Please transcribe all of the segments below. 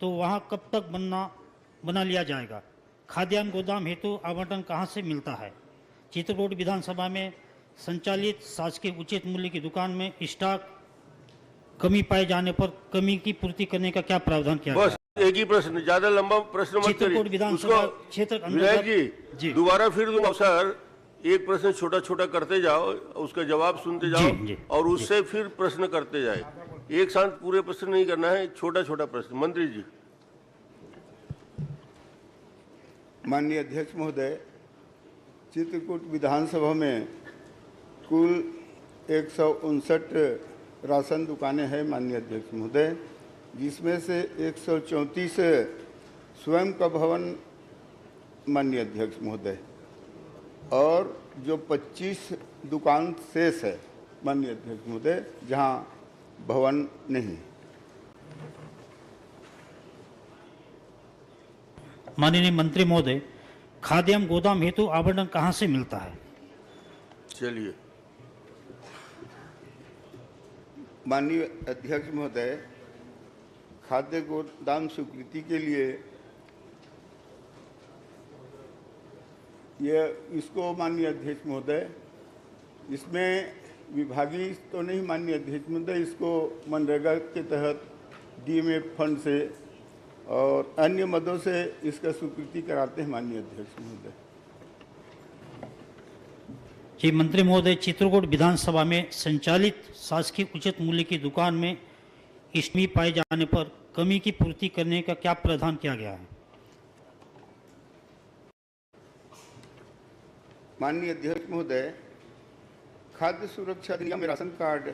तो वहां कब तक बना लिया जाएगा? खाद्यान्न गोदाम हेतु आवंटन कहां से मिलता है? चित्रकूट विधानसभा में संचालित शासकीय उचित मूल्य की दुकान में स्टॉक कमी पाए जाने पर कमी की पूर्ति करने का क्या प्रावधान किया बस एक ही प्रश्न, ज्यादा लंबा प्रश्न मत चित्रकूट करिए। विधानसभा क्षेत्र विधायक जी जी दोबारा फिर दो अवसर, एक प्रश्न छोटा छोटा करते जाओ, उसका जवाब सुनते जाओ जी, और उससे फिर प्रश्न करते जाए। एक साथ पूरे प्रश्न नहीं करना है, छोटा छोटा प्रश्न। मंत्री जी। माननीय अध्यक्ष महोदय, चित्रकूट विधानसभा में कुल 159 राशन दुकानें हैं माननीय अध्यक्ष महोदय, जिसमें से 134 स्वयं का भवन माननीय अध्यक्ष महोदय, और जो 25 दुकान शेष है माननीय अध्यक्ष महोदय जहां भवन नहीं। माननीय मंत्री महोदय, खाद्यान्न गोदाम हेतु आवंटन कहां से मिलता है? चलिए। माननीय अध्यक्ष महोदय, खाद्य गोदाम स्वीकृति के लिए इसको माननीय अध्यक्ष महोदय, इसमें विभागीय तो नहीं माननीय अध्यक्ष महोदय, इसको मनरेगा के तहत डीएमएफ फंड से और अन्य मदों से इसका स्वीकृति कराते हैं माननीय अध्यक्ष महोदय। जी मंत्री महोदय, चित्रकूट विधानसभा में संचालित शासकीय उचित मूल्य की दुकान में कमी पाए जाने पर कमी की पूर्ति करने का क्या प्रावधान किया गया है? माननीय अध्यक्ष महोदय, खाद्य सुरक्षा अधिनियम में राशन कार्ड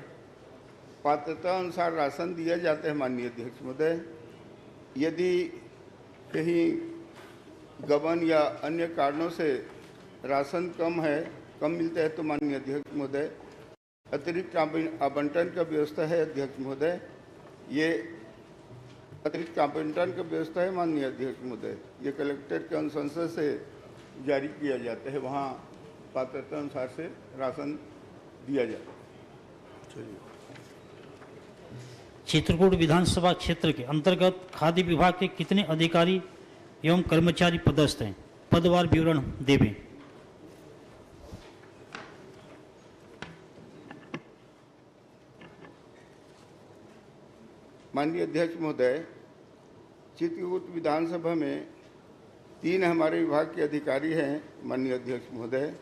पात्रता अनुसार राशन दिया जाता है माननीय अध्यक्ष महोदय। यदि कहीं गबन या अन्य कारणों से राशन कम मिलता है तो माननीय अध्यक्ष महोदय अतिरिक्त आवंटन का व्यवस्था है अध्यक्ष महोदय। ये अतिरिक्त आवंटन का व्यवस्था है माननीय अध्यक्ष महोदय, ये कलेक्टर के अनुशंसा से जारी किया जाता है, वहाँ पात्रता अनुसार से राशन दिया जाता है। चित्रकूट विधानसभा क्षेत्र के अंतर्गत खाद्य विभाग के कितने अधिकारी एवं कर्मचारी पदस्थ हैं? पदवार विवरण देवें। माननीय अध्यक्ष महोदय, चित्रकूट विधानसभा में 3 हमारे विभाग के अधिकारी हैं माननीय अध्यक्ष महोदय।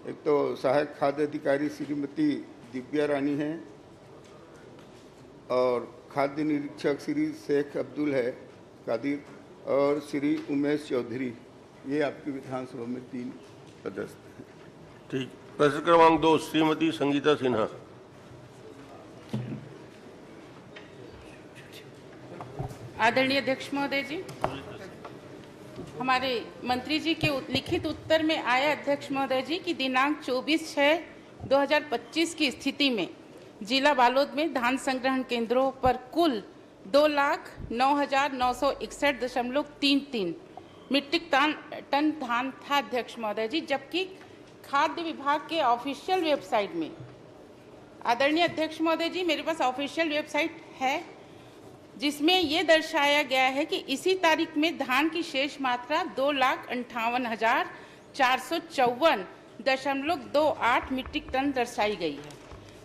एक तो सहायक खाद्य अधिकारी श्रीमती दिव्या रानी हैं और खाद्य निरीक्षक श्री शेख अब्दुल है कादिर और श्री उमेश चौधरी। ये आपकी विधानसभा में 3 पदस्थ हैं। ठीक। प्रश्न क्रमांक 2 श्रीमती संगीता सिन्हा। आदरणीय अध्यक्ष महोदय जी, हमारे मंत्री जी के लिखित उत्तर में आया अध्यक्ष महोदय जी कि दिनांक 24/6/2025 की स्थिति में जिला बालोद में धान संग्रहण केंद्रों पर कुल 2,09,961.33 मीट्रिक टन धान था अध्यक्ष महोदय जी, जबकि खाद्य विभाग के ऑफिशियल वेबसाइट में, आदरणीय अध्यक्ष महोदय जी मेरे पास ऑफिशियल वेबसाइट है जिसमें ये दर्शाया गया है कि इसी तारीख में धान की शेष मात्रा 2,58,454.28 मीट्रिक टन दर्शाई गई है।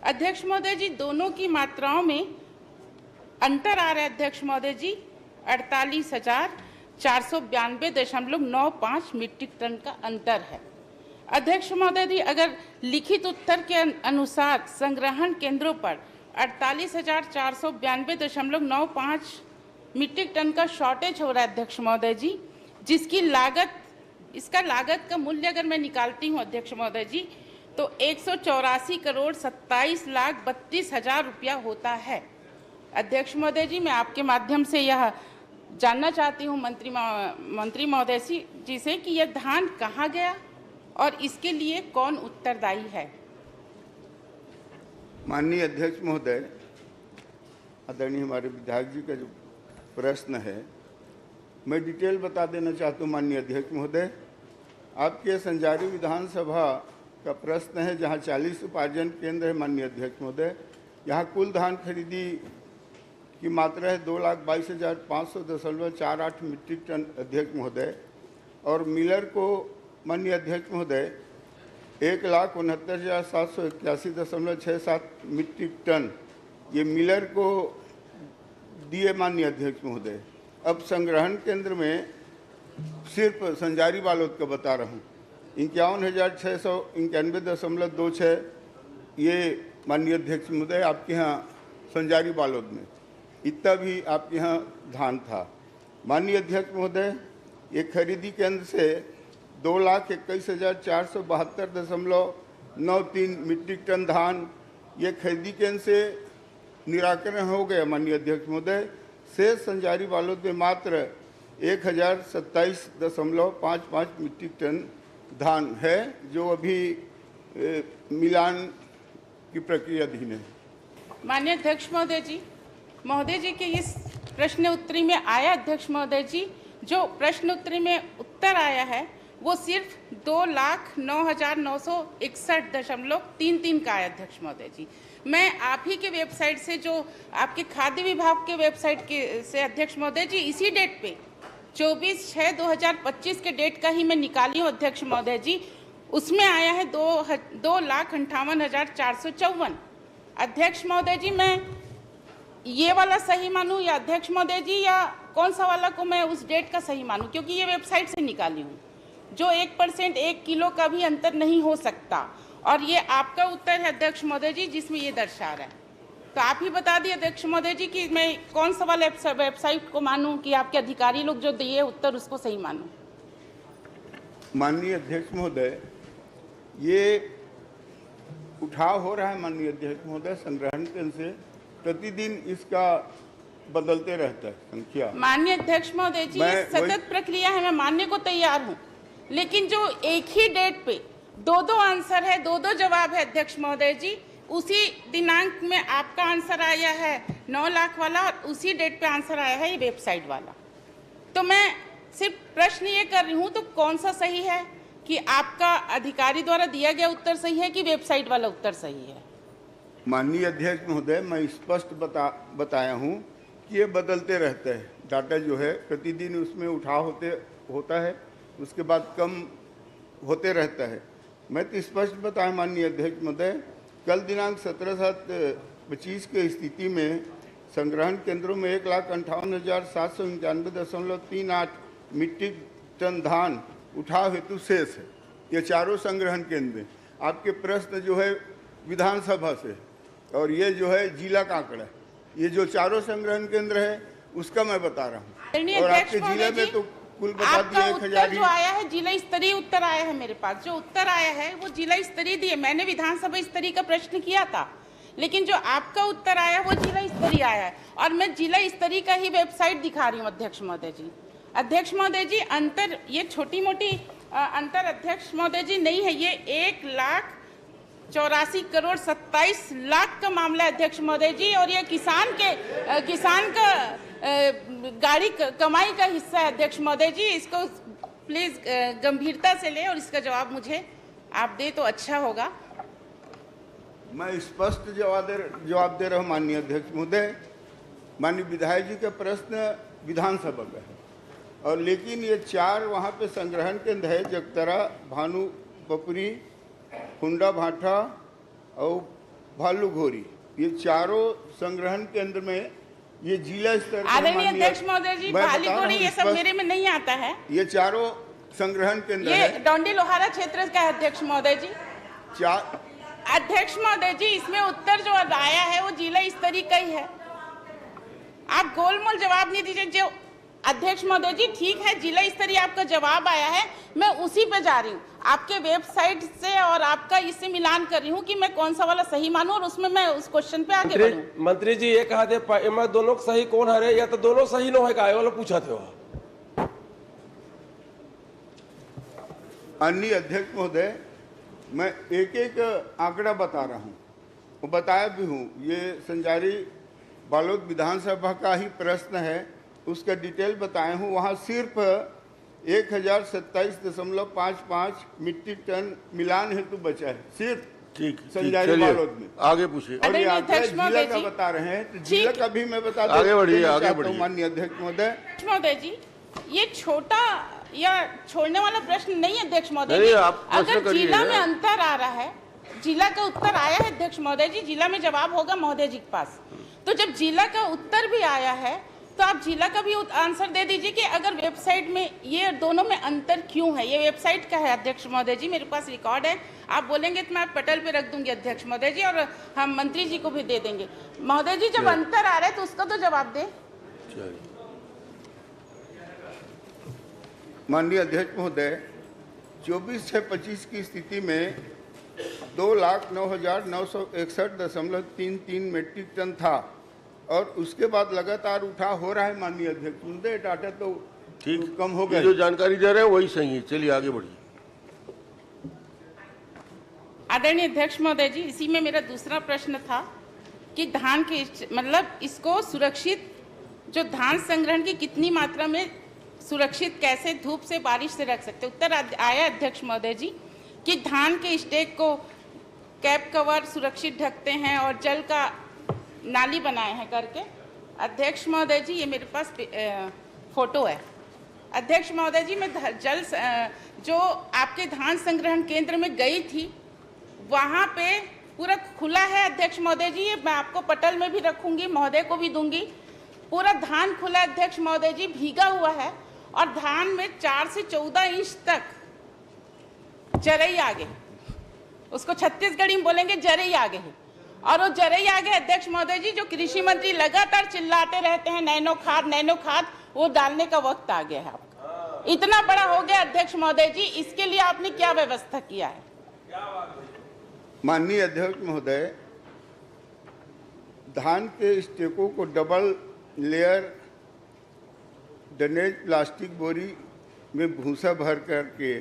अध्यक्ष महोदय जी, दोनों की मात्राओं में अंतर आ रहा है अध्यक्ष महोदय जी, 48,492.95 मीट्रिक टन का अंतर है। अध्यक्ष महोदय जी, अगर लिखित उत्तर के अनुसार संग्रहण केंद्रों पर 48,492.95 मीट्रिक टन का शॉर्टेज हो रहा है अध्यक्ष महोदय जी, जिसकी लागत, इसका लागत का मूल्य अगर मैं निकालती हूँ अध्यक्ष महोदय जी तो 184,27,32,000 रुपया होता है। अध्यक्ष महोदय जी, मैं आपके माध्यम से यह जानना चाहती हूँ मंत्री महोदय जी से कि यह धान कहाँ गया और इसके लिए कौन उत्तरदायी है? माननीय अध्यक्ष महोदय, आदरणीय हमारे विधायक जी का जो प्रश्न है मैं डिटेल बता देना चाहता हूँ माननीय अध्यक्ष महोदय। आपके संजारी विधानसभा का प्रश्न है जहाँ 40 उपार्जन केंद्र है माननीय अध्यक्ष महोदय, यहाँ कुल धान खरीदी की मात्रा है 2,22,500.48 मीट्रिक टन अध्यक्ष महोदय, और मिलर को माननीय अध्यक्ष महोदय 1,69,781.67 मीट्रिक टन ये मिलर को दिए माननीय अध्यक्ष महोदय। अब संग्रहण केंद्र में सिर्फ संजारी बालोद का बता रहा हूँ 51,691.26 ये माननीय अध्यक्ष महोदय आपके यहाँ संजारी बालोद में, इतना भी आपके यहाँ धान था। माननीय अध्यक्ष महोदय, ये खरीदी केंद्र से 2,21,472.93 मीट्रिक टन धान ये खरीदी केंद्र से निराकरण हो गया माननीय अध्यक्ष महोदय। शेष संजारी बालोद में मात्र 1,027.55 मीट्रिक टन धान है जो अभी मिलान की प्रक्रिया अधीन है। माननीय अध्यक्ष महोदय जी के इस प्रश्न उत्तरी में आया अध्यक्ष महोदय जी, जो प्रश्न उत्तरी में उत्तर आया है वो सिर्फ 2,09,961.33 का आया अध्यक्ष महोदय जी। मैं आप ही के वेबसाइट से, जो आपके खाद्य विभाग के वेबसाइट के से अध्यक्ष महोदय जी, इसी डेट पे 24/6/2025 के डेट का ही मैं निकाली हूँ अध्यक्ष महोदय जी। उसमें आया है 2,58,454। अध्यक्ष महोदय जी, मैं ये वाला सही मानूं या अध्यक्ष महोदय जी, या कौन सा वाला को मैं उस डेट का सही मानूं? क्योंकि ये वेबसाइट से निकाली हूँ, जो 1% 1 किलो का भी अंतर नहीं हो सकता, और ये आपका उत्तर है अध्यक्ष महोदय जी जिसमें ये दर्शा रहा है। तो आप ही बता दिए अध्यक्ष महोदय जी कि मैं कौन सा वाला वेबसाइट को मानूं कि आपके अधिकारी लोग जो दिए उत्तर उसको सही मानूं? माननीय अध्यक्ष महोदय, ये उठाव हो रहा है माननीय अध्यक्ष महोदय संग्रहण केंद्र से, प्रतिदिन इसका बदलते रहता है संख्या। माननीय अध्यक्ष महोदय जी, ये सतत प्रक्रिया है, मैं मानने को तैयार हूँ, लेकिन जो एक ही डेट पे दो आंसर है, दो जवाब है अध्यक्ष महोदय जी, उसी दिनांक में आपका आंसर आया है 9 लाख वाला और उसी डेट पे आंसर आया है ये वेबसाइट वाला। तो मैं सिर्फ प्रश्न ये कर रही हूँ, तो कौन सा सही है कि आपका अधिकारी द्वारा दिया गया उत्तर सही है कि वेबसाइट वाला उत्तर सही है? माननीय अध्यक्ष महोदय, मैं स्पष्ट बताया हूँ कि ये बदलते रहते हैं, डाटा जो है प्रतिदिन उसमें उठाव होता है, उसके बाद कम होते रहता है। मैं तो स्पष्ट बताया माननीय अध्यक्ष महोदय, कल दिनांक 17/7/25 के स्थिति में संग्रहण केंद्रों में 1,58,791.38 मीट्रिक टन धान उठाव हेतु शेष है। ये चारों संग्रहण केंद्र, आपके प्रश्न जो है विधानसभा से और ये जो है जिला का आंकड़ा, ये जो चारों संग्रहण केंद्र है उसका मैं बता रहा हूँ। और आपके जिले में तो कुल बता दिया 1,000 जो आया है जिला स्तरीय उत्तर आया है, मेरे पास जो उत्तर आया है वो जिला स्तरीय दिए। मैंने विधानसभा स्तरीय का प्रश्न किया था, लेकिन जो आपका उत्तर आया वो जिला स्तरीय आया है, और मैं जिला स्तरीय का ही वेबसाइट दिखा रही हूँ अध्यक्ष महोदय जी। अध्यक्ष महोदय जी, अंतर ये छोटी मोटी अंतर अध्यक्ष महोदय जी नहीं है, ये 1,84,27,00,000 का मामला है अध्यक्ष महोदय जी, और ये किसान का गाड़ी कमाई का हिस्सा है अध्यक्ष महोदय जी। इसको प्लीज गंभीरता से ले और इसका जवाब मुझे आप दे तो अच्छा होगा। मैं स्पष्ट जवाब दे रहा हूँ माननीय अध्यक्ष महोदय। माननीय विधायक जी का प्रश्न विधानसभा का है, और लेकिन ये 4 वहाँ पे संग्रहण केंद्र है, जगतरा, भानु पपुरी, हुंडा भाटा और भालू घोरी, ये चारों संग्रहण केंद्र में ये जिला स्तर आदरणीय अध्यक्ष महोदय जी, भालू घोरी ये सब मेरे में नहीं आता है। ये चारों संग्रहण केंद्र ये डोंडी लोहारा क्षेत्र का है अध्यक्ष महोदय जी। अध्यक्ष महोदय जी, इसमें उत्तर जो आया है वो जिला स्तरीय का ही है। आप गोलमोल जवाब नहीं दीजिए। जो अध्यक्ष महोदय जी, ठीक है, जिला स्तरीय आपका जवाब आया है, मैं उसी पे जा रही हूँ, आपके वेबसाइट से और आपका इससे मिलान कर रही हूँ कि मैं कौन सा वाला सही मानूं, और उसमें मैं उस क्वेश्चन पे आगे बढ़ूं। मंत्री जी ये कहा थे मैं दोनों सही कौन हरे, या तो दोनों सही न है का वाला पूछा थे वहाँ। अन्य अध्यक्ष महोदय, मैं एक आंकड़ा बता रहा हूँ, वो बताया भी हूँ। ये संजारी बालोद विधानसभा का ही प्रश्न है, उसका डिटेल बताया हूँ। वहाँ सिर्फ 1,027.55 मीट्रिक टन मिलान हेतु बचा है, सिर्फ ठीक संजारी चलिए बालोद में। आगे पूछिए। और ये आदरणीय आंकड़ा अध्यक्ष जिला महोदय का जी। बता रहे हैं, तो ठीक। जिला का भी मैं बता आगे बढ़िए, देना आगे चाहता हूं, बढ़िए। माननीय अध्यक्ष महोदय। अध्यक्ष महोदय जी, ये छोटा या छोड़ने वाला प्रश्न नहीं है अध्यक्ष महोदय नहीं, जी। आप प्रश्न अगर करिए जिला ना। में अंतर आ रहा है, जिला का उत्तर आया है अध्यक्ष महोदय जी, जिला में जवाब होगा महोदय जी के पास। तो जब जिला का उत्तर भी आया है तो आप जिला का भी आंसर दे दीजिए कि अगर वेबसाइट में ये दोनों में अंतर क्यों है। ये वेबसाइट का है अध्यक्ष महोदय जी, मेरे पास रिकॉर्ड है। आप बोलेंगे तो मैं पटल पे रख दूंगी अध्यक्ष महोदय जी, और हम मंत्री जी को भी दे देंगे। महोदय जी, जब अंतर आ रहा है तो उसका तो जवाब दें। चलिए। माननीय अध्यक्ष महोदय, 24/6/25 की स्थिति में 2,09,961.33 मीट्रिक टन था और उसके बाद लगातार उठा हो रहा है। माननीय अध्यक्ष महोदय, डाटा तो ठीक, कम हो ये गए। जो जानकारी दे रहे हैं वही सही है। चलिए आगे बढ़िए। आदरणीय अध्यक्ष महोदय जी, इसी में मेरा दूसरा प्रश्न था कि धान के मतलब इसको सुरक्षित, जो धान संग्रहण की कितनी मात्रा में सुरक्षित, कैसे धूप से बारिश से रख सकते। उत्तर आया अध्यक्ष महोदय जी कि धान के स्टेक को कैप कवर सुरक्षित ढकते हैं और जल का नाली बनाए हैं करके। अध्यक्ष महोदय जी, ये मेरे पास फोटो है। अध्यक्ष महोदय जी, मैं जो आपके धान संग्रहण केंद्र में गई थी, वहाँ पे पूरा खुला है अध्यक्ष महोदय जी। ये मैं आपको पटल में भी रखूंगी, महोदय को भी दूंगी। पूरा धान खुला अध्यक्ष महोदय जी, भीगा हुआ है और धान में 4 से 14 इंच तक जरई आगे, उसको छत्तीसगढ़ी में बोलेंगे जरई आगे है। और वो जरई आगे अध्यक्ष महोदय जी, जो कृषि मंत्री लगातार चिल्लाते रहते हैं नैनो खाद, वो डालने का वक्त आ गया है। आपका इतना बड़ा हो गया अध्यक्ष महोदय जी, इसके लिए आपने क्या व्यवस्था किया है। माननीय अध्यक्ष महोदय, धान के स्टेकों को डबल लेयर ड्रेनेज प्लास्टिक बोरी में भूसा भर करके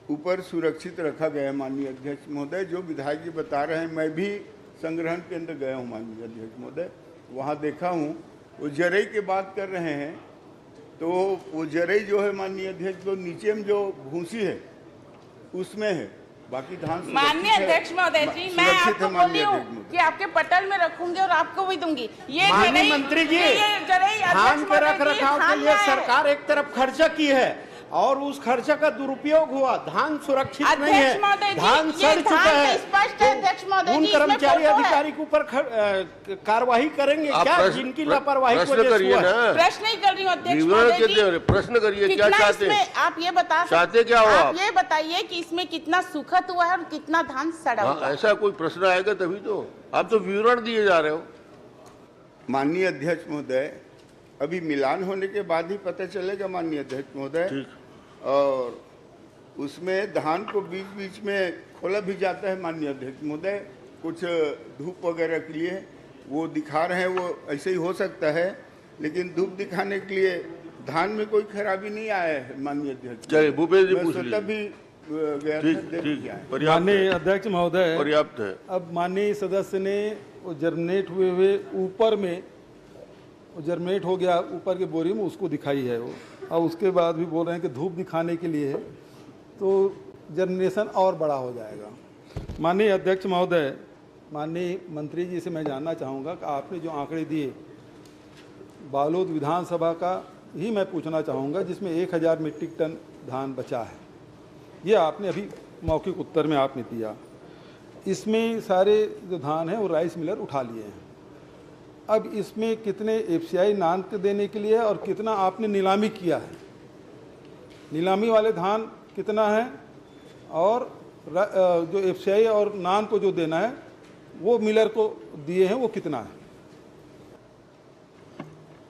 ऊपर सुरक्षित रखा गया है। माननीय अध्यक्ष महोदय, जो विधायक जी बता रहे हैं, मैं भी संग्रहण केंद्र गया हूँ माननीय अध्यक्ष महोदय, वहाँ देखा हूँ। वो जरई की बात कर रहे हैं, तो वो जरई जो है माननीय अध्यक्ष, जो नीचे में जो भूसी है उसमें है, बाकी धान माननीय अध्यक्ष महोदय जी, मैं आपको बोली हूँ कि आपके पटल में रखूंगी और आपको भी दूंगी। ये माननीय मंत्री जी, धान के रख रखाव के लिए सरकार एक तरफ खर्चा की है और उस खर्चा का दुरुपयोग हुआ। धान सुरक्षित नहीं है, धान सड़ चुका है। तो उन कर्मचारी अधिकारी के ऊपर कार्रवाई करेंगे क्या, जिनकी लापरवाही की वजह से हुआ है? प्रश्न ही कर रही हूँ अध्यक्ष महोदय जी। प्रश्न करिए, क्या चाहते हैं आप ये बता चाहते क्या हो आप ये बताइए कि इसमें कितना सुखद हुआ है और कितना धान सड़ा हुआ है। ऐसा कोई प्रश्न आएगा तभी तो। आप तो विवरण दिए जा रहे हो। माननीय अध्यक्ष महोदय, अभी मिलान होने के बाद ही पता चलेगा माननीय अध्यक्ष महोदय। और उसमें धान को बीच बीच में खोला भी जाता है माननीय अध्यक्ष महोदय, कुछ धूप वगैरह के लिए वो दिखा रहे हैं। वो ऐसे ही हो सकता है, लेकिन धूप दिखाने के लिए धान में कोई खराबी नहीं आया है माननीय अध्यक्ष। चलिए भूपेश जी मैं पूछ स्वतः भी गया था, देख के आया। माननीय अध्यक्ष महोदय, पर्याप्त है। अब माननीय सदस्य ने वो जर्मिनेट हुए ऊपर में जर्मिनेट हो गया ऊपर के बोरी में, उसको दिखाई है वो। और उसके बाद भी बोल रहे हैं कि धूप दिखाने के लिए है, तो जर्मिनेशन और बड़ा हो जाएगा। माननीय अध्यक्ष महोदय, माननीय मंत्री जी से मैं जानना चाहूँगा कि आपने जो आंकड़े दिए बालोद विधानसभा का ही मैं पूछना चाहूँगा, जिसमें 1000 मीट्रिक टन धान बचा है। ये आपने अभी मौखिक उत्तर में आपने दिया। इसमें सारे जो धान है वो राइस मिलर उठा लिए हैं। अब इसमें कितने एफसीआई नान के देने के लिए और कितना आपने नीलामी किया है, नीलामी वाले धान कितना है, और जो एफसीआई और नान को जो देना है वो मिलर को दिए हैं वो कितना है।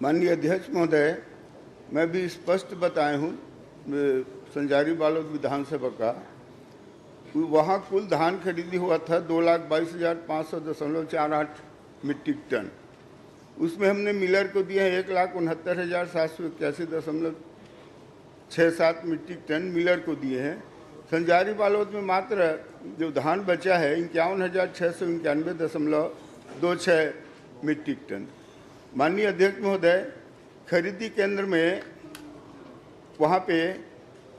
माननीय अध्यक्ष महोदय, मैं भी स्पष्ट बताया हूँ संजारी बालोद विधानसभा का, वहाँ कुल धान खरीदी हुआ था 2,22,500.48 मीट्रिक टन। उसमें हमने मिलर को दिया है 1,69,781.67 मीट्रिक टन मिलर को दिए हैं। संजारी बालोद में मात्र जो धान बचा है 51,691.26 मीट्रिक टन। माननीय अध्यक्ष महोदय, खरीदी केंद्र में वहाँ पे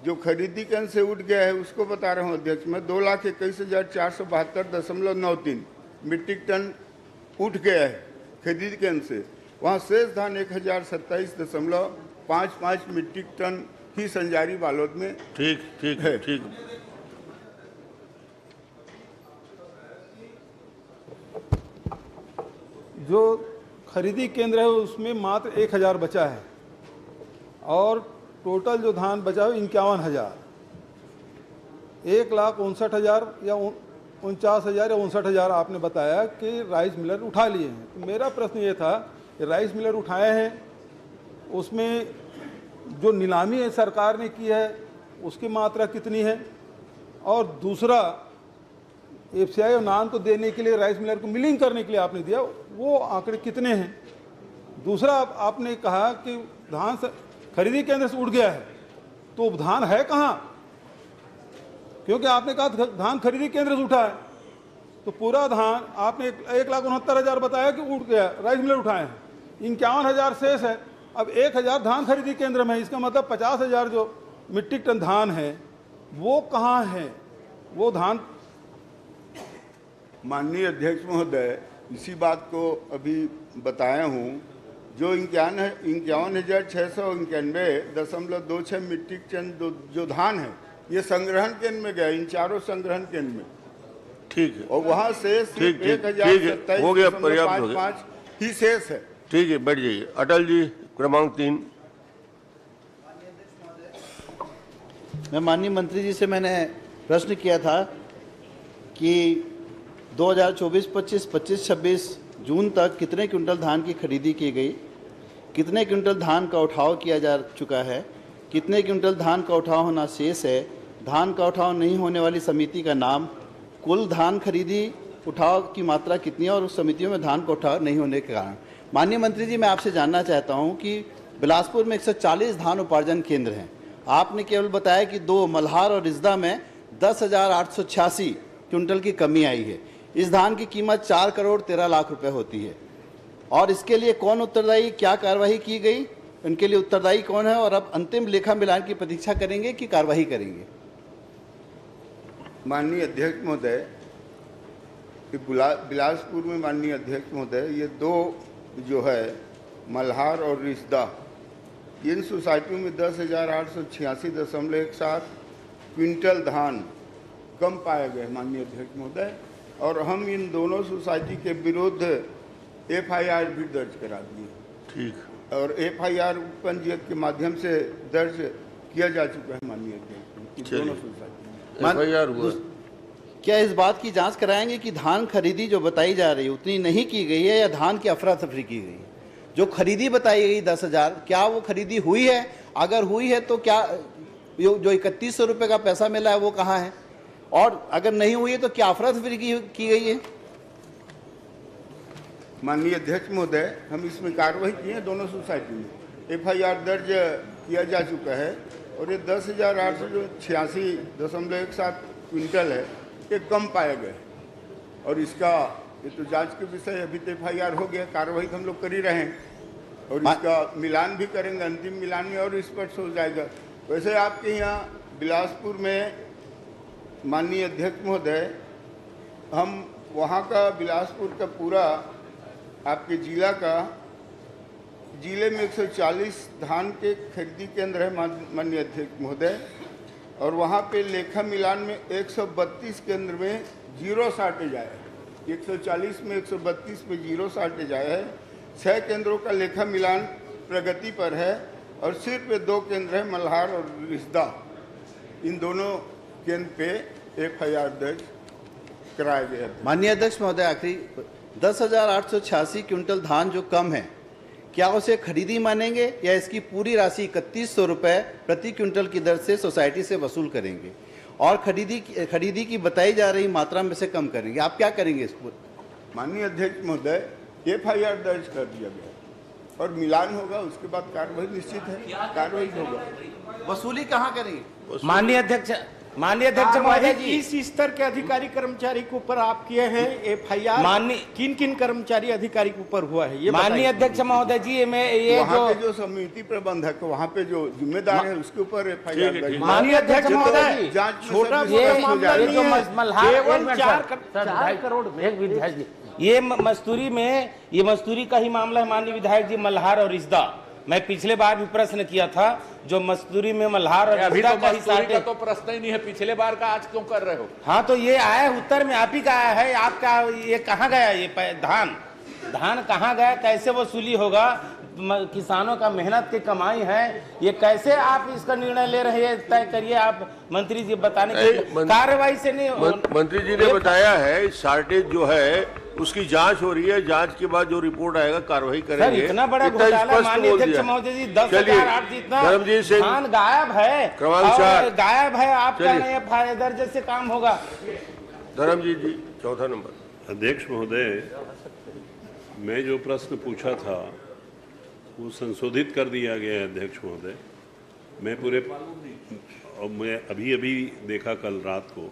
जो खरीदी केंद्र से उठ गया है उसको बता रहा हूँ अध्यक्ष मैं, 2,21,472.93 मीट्रिक टन उठ गया है खरीदी केंद्र से। वहाँ शेष धान 1,027.55 मीट्रिक टन ही संजारी बालोद में ठीक ठीक है। ठीक। जो खरीदी केंद्र है उसमें मात्र 1,000 बचा है और टोटल जो धान बचा है 51,000। 1,59,000 या 49,000 या 59,000 आपने बताया कि राइस मिलर उठा लिए हैं। तो मेरा प्रश्न ये था कि राइस मिलर उठाए हैं, उसमें जो नीलामी है सरकार ने की है उसकी मात्रा कितनी है, और दूसरा एफसीआई और नान को देने के लिए राइस मिलर को मिलिंग करने के लिए आपने दिया, वो आंकड़े कितने हैं। दूसरा आपने कहा कि धान खरीदी केंद्र से उठ गया है, तो धान है कहाँ, क्योंकि आपने कहा धान खरीदी केंद्र से उठा है, तो पूरा धान आपने 1,69,000 बताया कि उठ गया, राइस मिलर उठाए हैं, 51,000 शेष है। अब 1,000 धान खरीदी केंद्र में, इसका मतलब 50,000 जो मीट्रिक टन धान है वो कहाँ है, वो धान। माननीय अध्यक्ष महोदय, इसी बात को अभी बताया हूँ, जो 51,691.26 मीट्रिक टन जो धान है ये संग्रहण केंद्र में गया, इन चारों संग्रहण केंद्र में, ठीक है। और वहाँ से ठीक ठीक हो गया, पर्याप्त हो गया, 1,027.55 ही शेष है। ठीक है, बैठ जाइए। अटल जी क्रमांक 3। मैं माननीय मंत्री जी से मैंने प्रश्न किया था कि 2024-25, 25-26 जून तक कितने क्विंटल धान की खरीदी की गई, कितने क्विंटल धान का उठाव किया जा चुका है, कितने क्विंटल धान का उठाव होना शेष है, धान का उठाव नहीं होने वाली समिति का नाम, कुल धान खरीदी उठाव की मात्रा कितनी है और उस समितियों में धान का उठाव नहीं होने के कारण। माननीय मंत्री जी, मैं आपसे जानना चाहता हूं कि बिलासपुर में 140 धान उपार्जन केंद्र हैं, आपने केवल बताया कि 2 मल्हार और रिजदा में 10,886 क्विंटल की कमी आई है। इस धान की कीमत 4 करोड़ 13 लाख रुपए होती है, और इसके लिए कौन उत्तरदायी, क्या कार्रवाई की गई, इनके लिए उत्तरदायी कौन है, और अब अंतिम लेखा मिलान की प्रतीक्षा करेंगे कि कार्रवाई करेंगे। माननीय अध्यक्ष महोदय, बिलासपुर में माननीय अध्यक्ष महोदय, ये 2 जो है मल्हार और रिश्दा, इन सोसाइटियों में 10,886.17 क्विंटल धान कम पाया गया माननीय अध्यक्ष महोदय, और हम इन दोनों सोसाइटी के विरुद्ध FIR भी दर्ज करा दिए। ठीक। और FIR पंजीयक के माध्यम से दर्ज किया जा चुका है माननीय अध्यक्ष, दोनों सोसाइटी। FIR हुआ। क्या इस बात की जांच कराएंगे कि धान खरीदी जो बताई जा रही है उतनी नहीं की गई है या धान की अफरा तफरी की गई है? जो खरीदी बताई गई 10,000, क्या वो खरीदी हुई है? अगर हुई है तो क्या जो 3,100 रुपये का पैसा मिला है वो कहाँ है? और अगर नहीं हुई है तो क्या अफरा तफरी की गई है? माननीय अध्यक्ष महोदय, हम इसमें कार्रवाई किए हैं, दोनों सोसाइटी में FIR दर्ज किया जा चुका है, और ये 10,886.17 क्विंटल है, ये कम पाया गया, और इसका ये तो जांच के विषय, अभी तो FIR हो गया, कार्रवाई हम लोग कर ही रहे हैं, और इसका मिलान भी करेंगे, अंतिम मिलान में और स्पष्ट हो जाएगा। वैसे आपके यहाँ बिलासपुर में माननीय अध्यक्ष महोदय, हम वहाँ का बिलासपुर का पूरा आपके जिले में 140 धान के खरीदी केंद्र है माननीय अध्यक्ष महोदय, और वहाँ पे लेखा मिलान में 132 केंद्र में जीरो शार्टेज आया है। 140 में 132 पे जीरो शार्टेज आया है। 6 केंद्रों का लेखा मिलान प्रगति पर है, और सिर्फ 2 केंद्र है मल्हार और रिश्दा, इन दोनों केंद्र पे FIR दर्ज कराया गया। माननीय अध्यक्ष महोदय, आखिरी 10,886 क्विंटल धान जो कम है, क्या उसे खरीदी मानेंगे या इसकी पूरी राशि 3,100 रुपये प्रति क्विंटल की दर से सोसाइटी से वसूल करेंगे और खरीदी की बताई जा रही मात्रा में से कम करेंगे? आप क्या करेंगे इस पर? माननीय अध्यक्ष महोदय, FIR दर्ज कर दिया गया और मिलान होगा, उसके बाद कार्रवाई निश्चित है, कार्रवाई होगा। वसूली कहाँ करेंगे? माननीय अध्यक्ष माननीय अध्यक्ष महोदय जी, किस स्तर के अधिकारी कर्मचारी के ऊपर आप किए हैं एफआईआर? किन किन कर्मचारी अधिकारी के ऊपर हुआ है ये माननीय अध्यक्ष महोदय जी, मैं ये वहाँ पे जो समिति प्रबंधक वहाँ पे जो जिम्मेदार है उसके ऊपर एफआईआर। माननीय अध्यक्ष महोदय जी, छोटा केवल 4 करोड़ एक विधायक जी, ये मस्तूरी में ये मस्तूरी का ही मामला है माननीय विधायक जी। मल्हार और रिश्दा, मैं पिछले बार भी प्रश्न किया था, जो मस्तूरी में मल्हार और अभी रिश्दा तो का ही मस्तूरी का तो प्रश्न ही नहीं है, पिछले बार का आज क्यों कर रहे हो? हाँ तो ये आया उत्तर में आप ही का आया है। आपका ये कहाँ गया, ये धान कहाँ गया, कैसे वसूली होगा? किसानों का मेहनत की कमाई है, ये कैसे आप इसका निर्णय ले रहे हैं? तय करिए आप मंत्री जी, बताने की कार्रवाई से नहीं। मंत्री जी ने बताया है शॉर्टेज जो है उसकी जांच हो रही है, जांच के बाद जो रिपोर्ट आएगा कार्रवाई करेंगे। सर इतना बड़ा घोटाला माननीय अध्यक्ष महोदय जी, 10,008 जितना धान गायब है, क्रमांक 4 गायब है। आप कह रहे हैं फायदे दर्जे से काम होगा। धर्मजीत जी, चौथा नंबर। अध्यक्ष महोदय, मैं जो प्रश्न पूछा था वो संशोधित कर दिया गया है अध्यक्ष महोदय। मैं अभी देखा कल रात को,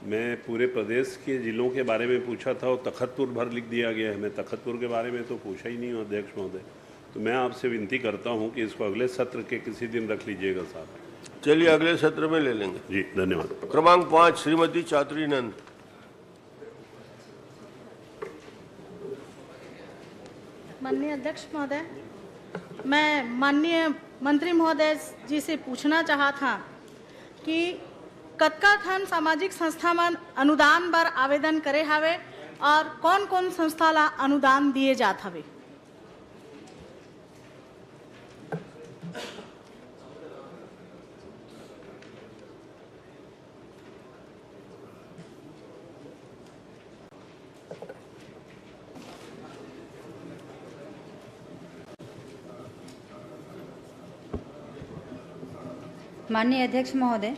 मैं पूरे प्रदेश के जिलों के बारे में पूछा था और तखतपुर भर लिख दिया गया है। मैं तखतपुर के बारे में तो पूछा ही नहीं हूँ अध्यक्ष महोदय। तो मैं आपसे विनती करता हूँ कि इसको अगले सत्र के किसी दिन रख लीजिएगा साहब। चलिए अगले सत्र में ले लेंगे जी, धन्यवाद। क्रमांक 5 श्रीमती चात्री नंद। माननीय अध्यक्ष महोदय, मैं माननीय मंत्री महोदय जी से पूछना चाहा था कि कतका ठन सामाजिक संस्था मन अनुदान बर आवेदन करे हावे और कौन कौन संस्था ला अनुदान दिए जात हवे? माननीय अध्यक्ष महोदय,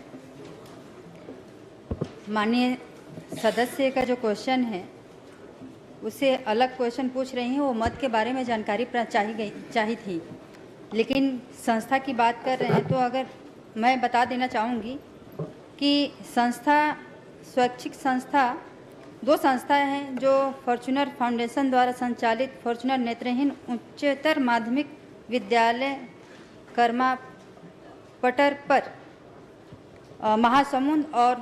माननीय सदस्य का जो क्वेश्चन है उससे अलग क्वेश्चन पूछ रही हैं। वो मत के बारे में जानकारी चाहिए थी, लेकिन संस्था की बात कर रहे हैं तो अगर मैं बता देना चाहूँगी कि संस्था, स्वैच्छिक संस्था, 2 संस्थाएं हैं जो फॉर्च्यूनर फाउंडेशन द्वारा संचालित फॉर्च्यूनर नेत्रहीन उच्चतर माध्यमिक विद्यालय कर्मा पटर पर महासमुंद और